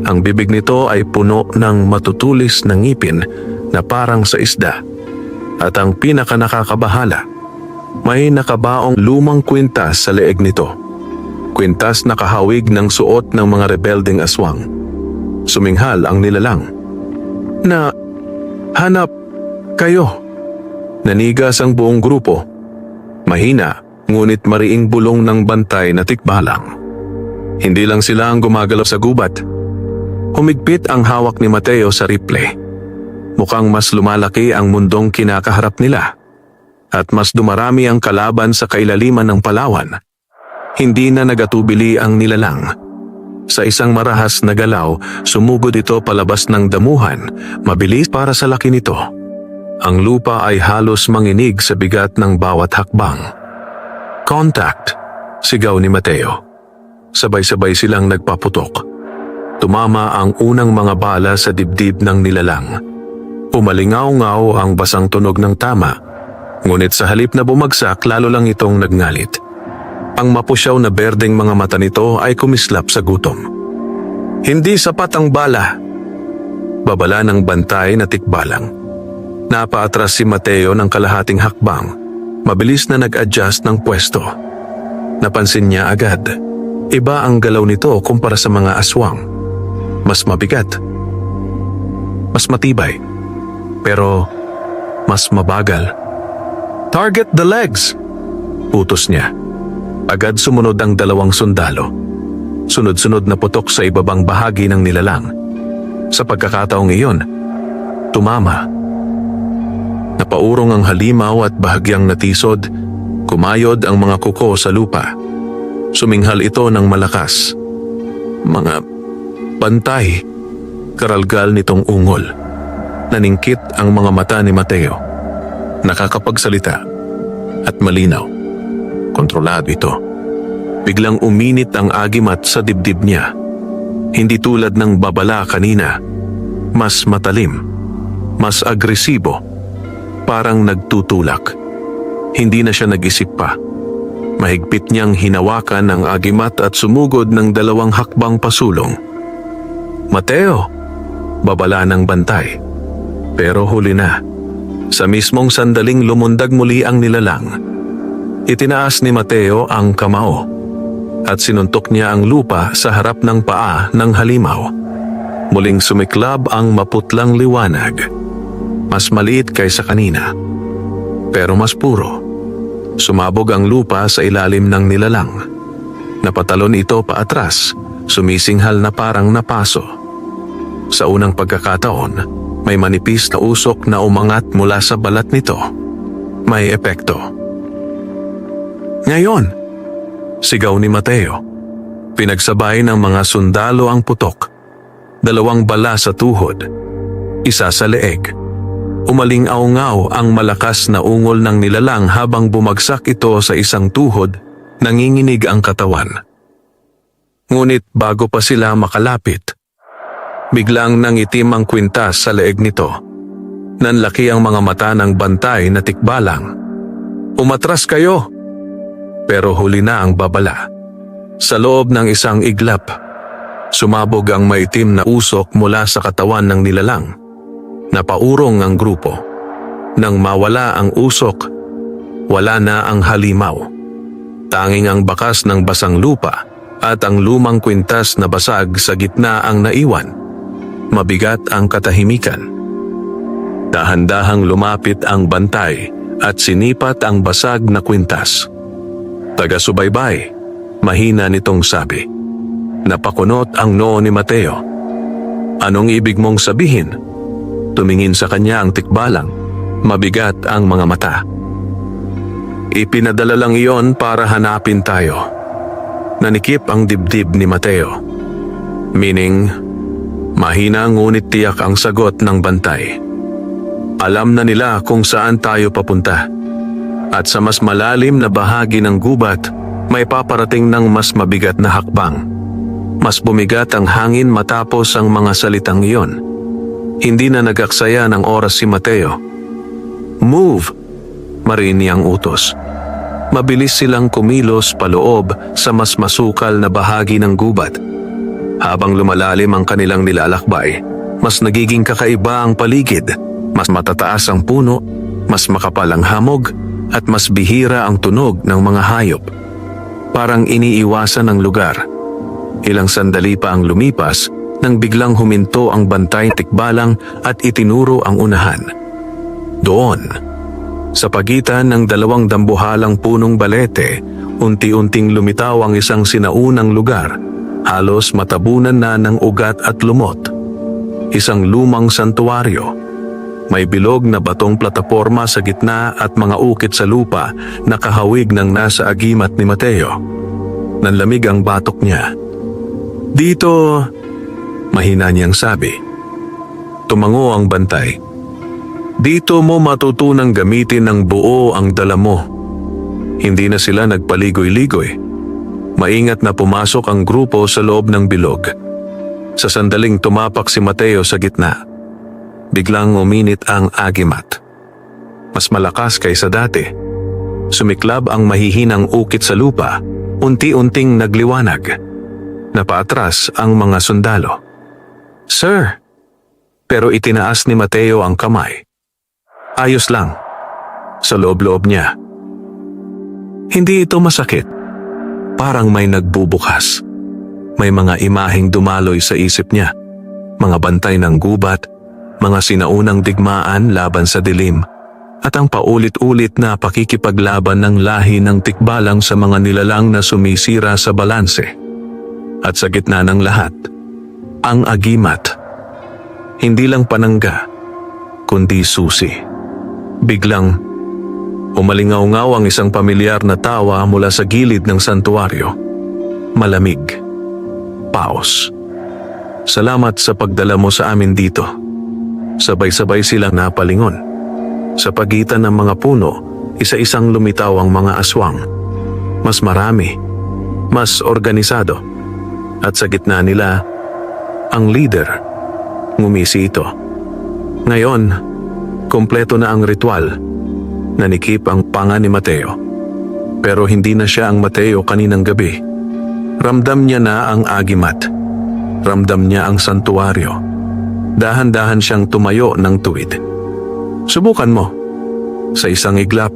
Ang bibig nito ay puno ng matutulis na ngipin na parang sa isda. At ang pinaka nakakabahala, may nakabaong lumang kwintas sa leeg nito. Kwintas na kahawig ng suot ng mga rebeldeng aswang. Suminghal ang nilalang. Na, hanap kayo. Nanigas ang buong grupo. Mahina, ngunit mariing bulong ng bantay na tikbalang. Hindi lang sila ang gumagalaw sa gubat. Humigpit ang hawak ni Mateo sa rifle. Mukhang mas lumalaki ang mundong kinakaharap nila. At mas dumarami ang kalaban sa kailaliman ng Palawan. Hindi na nagatubili ang nilalang. Sa isang marahas na galaw, sumugod ito palabas ng damuhan, mabilis para sa laki nito. Ang lupa ay halos manginig sa bigat ng bawat hakbang. Contact! Sigaw ni Mateo. Sabay-sabay silang nagpaputok. Tumama ang unang mga bala sa dibdib ng nilalang. Umalingaw-ngaw ang basang tunog ng tama. Ngunit sa halip na bumagsak, lalo lang itong nagngalit. Ang mapusyaw na berdeng mga mata nito ay kumislap sa gutom. Hindi sapat ang bala. Babala ng bantay na tikbalang. Napaatras si Mateo ng kalahating hakbang. Mabilis na nag-adjust ng pwesto. Napansin niya agad. Iba ang galaw nito kumpara sa mga aswang. Mas mabigat. Mas matibay. Pero mas mabagal. Target the legs! Utos niya. Agad sumunod ang dalawang sundalo. Sunod-sunod na putok sa ibabang bahagi ng nilalang. Sa pagkakataong iyon, tumama. Napaurong ang halimaw at bahagyang natisod, kumayod ang mga kuko sa lupa. Suminghal ito ng malakas. Mga bantay, karalgal nitong ungol. Naningkit ang mga mata ni Mateo. Nakakapagsalita at malinaw. Kontrolado ito. Biglang uminit ang agimat sa dibdib niya. Hindi tulad ng babala kanina. Mas matalim. Mas agresibo. Parang nagtutulak. Hindi na siya nag-isip pa. Mahigpit niyang hinawakan ang agimat at sumugod ng dalawang hakbang pasulong. Mateo! Babala ng bantay. Pero huli na. Sa mismong sandaling lumundag muli ang nilalang. Itinaas ni Mateo ang kamao at sinuntok niya ang lupa sa harap ng paa ng halimaw. Muling sumiklab ang maputlang liwanag. Mas maliit kaysa kanina, pero mas puro. Sumabog ang lupa sa ilalim ng nilalang. Napatalon ito paatras, sumisinghal na parang napaso. Sa unang pagkakataon, may manipis na usok na umangat mula sa balat nito. May epekto. Ngayon, sigaw ni Mateo. Pinagsabay ng mga sundalo ang putok. 2 bala sa tuhod, 1 sa leeg. Umaling-aungaw ang malakas na ungol ng nilalang habang bumagsak ito sa isang tuhod, nanginginig ang katawan. Ngunit bago pa sila makalapit, biglang nangitim ang kwintas sa leeg nito. Nanlaki ang mga mata ng bantay na tikbalang. Umatras kayo! Pero huli na ang babala. Sa loob ng isang iglap, sumabog ang maitim na usok mula sa katawan ng nilalang. Napaurong ang grupo. Nang mawala ang usok, wala na ang halimaw. Tanging ang bakas ng basang lupa at ang lumang kwintas na basag sa gitna ang naiwan. Mabigat ang katahimikan. Dahan-dahang lumapit ang bantay at sinipat ang basag na kwintas. Taga-subaybay, mahina nitong sabi. Napakunot ang noo ni Mateo. Anong ibig mong sabihin? Tumingin sa kanya ang tikbalang. Mabigat ang mga mata. Ipinadala lang iyon para hanapin tayo. Nanikip ang dibdib ni Mateo. Meaning, mahina ngunit tiyak ang sagot ng bantay. Alam na nila kung saan tayo papunta. At sa mas malalim na bahagi ng gubat, may paparating ng mas mabigat na hakbang. Mas bumigat ang hangin matapos ang mga salitang iyon. Hindi na nagaksaya ng oras si Mateo. Move! Marini ang utos. Mabilis silang kumilos paloob sa mas masukal na bahagi ng gubat. Habang lumalalim ang kanilang nilalakbay, mas nagiging kakaiba ang paligid. Mas matataas ang puno, mas makapal ang hamog, at mas bihira ang tunog ng mga hayop. Parang iniiwasan ang lugar. Ilang sandali pa ang lumipas nang biglang huminto ang bantay tikbalang at itinuro ang unahan. Doon, sa pagitan ng 2 dambuhalang punong balete, unti-unting lumitaw ang isang sinaunang lugar, halos matabunan na ng ugat at lumot. Isang lumang santuaryo. May bilog na batong plataporma sa gitna at mga ukit sa lupa na kahawig ng nasa agimat ni Mateo. Nanlamig ang batok niya. Dito, mahina niyang sabi. Tumango ang bantay. Dito mo matutunang gamitin ng buo ang dala mo. Hindi na sila nagpaligoy-ligoy. Maingat na pumasok ang grupo sa loob ng bilog. Sa sandaling tumapak si Mateo sa gitna. Biglang uminit ang agimat. Mas malakas kaysa dati. Sumiklab ang mahihinang ukit sa lupa, unti-unting nagliwanag. Napaatras ang mga sundalo. Sir! Pero itinaas ni Mateo ang kamay. Ayos lang. Sa loob-loob niya. Hindi ito masakit. Parang may nagbubukas. May mga imaheng dumaloy sa isip niya. Mga bantay ng gubat, mga sinaunang digmaan laban sa dilim, at ang paulit-ulit na pakikipaglaban ng lahi ng tikbalang sa mga nilalang na sumisira sa balanse. At sa gitna ng lahat, ang agimat. Hindi lang panangga, kundi susi. Biglang, umalingaw-ngaw ang isang pamilyar na tawa mula sa gilid ng santuaryo. Malamig. Paos. Salamat sa pagdala mo sa amin dito. Sabay-sabay silang napalingon. Sa pagitan ng mga puno, isa-isang lumitaw ang mga aswang. Mas marami, mas organisado. At sa gitna nila, ang leader. Ngumisi ito. Ngayon, kompleto na ang ritual. Nanikip ang panga ni Mateo. Pero hindi na siya ang Mateo kaninang gabi. Ramdam niya na ang agimat. Ramdam niya ang santuaryo. Dahan-dahan siyang tumayo ng tuwid. Subukan mo. Sa isang iglap,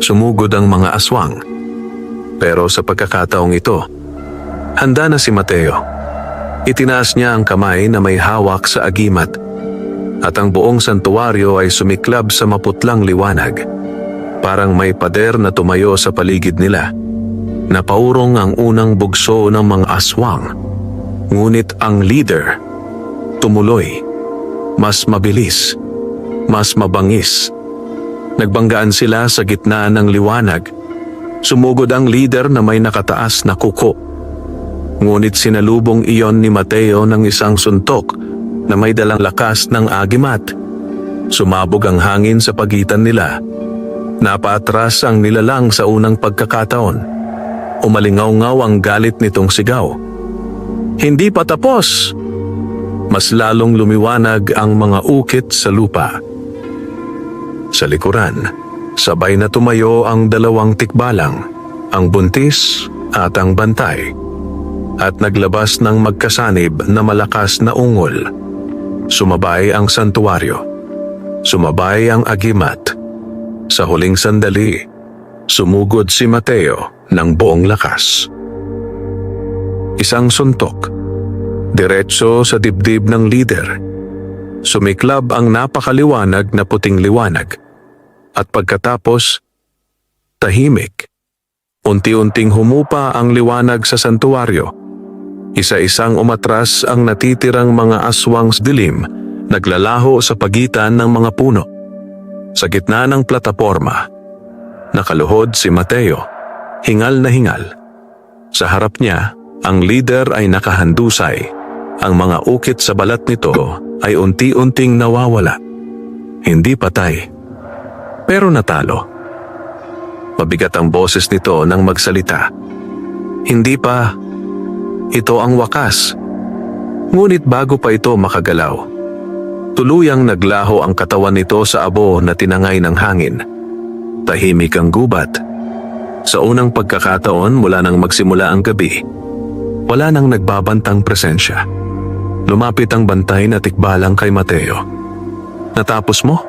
Sumugod ang mga aswang. Pero sa pagkakataong ito, handa na si Mateo. Itinaas niya ang kamay na may hawak sa agimat at ang buong santuwaryo ay sumiklab sa maputlang liwanag. Parang may pader na tumayo sa paligid nila. Napaurong ang unang bugso ng mga aswang. Ngunit ang leader tumuloy. Mas mabilis. Mas mabangis. Nagbanggaan sila sa gitna ng liwanag. Sumugod ang leader na may nakataas na kuko. Ngunit sinalubong iyon ni Mateo ng isang suntok na may dalang lakas ng agimat. Sumabog ang hangin sa pagitan nila. Napaatras ang nilalang sa unang pagkakataon. Umalingaw-ngaw ang galit nitong sigaw. Hindi pa tapos! Mas lalong lumiwanag ang mga ukit sa lupa. Sa likuran, sabay na tumayo ang dalawang tikbalang, ang buntis at ang bantay, at naglabas ng magkasanib na malakas na ungol. Sumabay ang santuwaryo. Sumabay ang agimat. Sa huling sandali, sumugod si Mateo ng buong lakas. Isang suntok, diretso sa dibdib ng lider. Sumiklab ang napakaliwanag na puting liwanag. At pagkatapos, tahimik. Unti-unting humupa ang liwanag sa santuwaryo. Isa-isang umatras ang natitirang mga aswang dilim, naglalaho sa pagitan ng mga puno. Sa gitna ng plataporma, nakaluhod si Mateo. Hingal na hingal. Sa harap niya, ang leader ay nakahandusay. Ang mga ukit sa balat nito ay unti-unting nawawala. Hindi patay, pero natalo. Mabigat ang boses nito nang magsalita. Hindi pa. Ito ang wakas. Ngunit bago pa ito makagalaw, tuluyang naglaho ang katawan nito sa abo na tinangay ng hangin. Tahimik ang gubat. Sa unang pagkakataon mula nang magsimula ang gabi, wala nang nagbabantang presensya. Lumapit ang bantay na tikbalang kay Mateo. Natapos mo?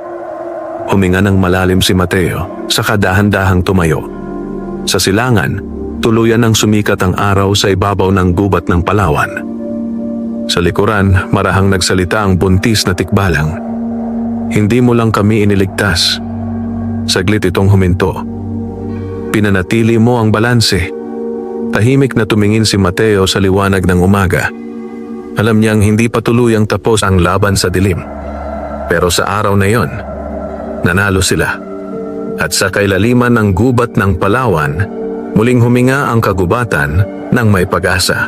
Huminga ng malalim si Mateo, saka dahan-dahang tumayo. Sa silangan, tuluyan ang sumikat ang araw sa ibabaw ng gubat ng Palawan. Sa likuran, marahang nagsalita ang buntis na tikbalang. Hindi mo lang kami iniligtas. Saglit itong huminto. Pinanatili mo ang balanse. Tahimik na tumingin si Mateo sa liwanag ng umaga. Alam niyang hindi pa tuluyang tapos ang laban sa dilim. Pero sa araw na yon, nanalo sila. At sa kailaliman ng gubat ng Palawan, muling huminga ang kagubatan ng may pag-asa.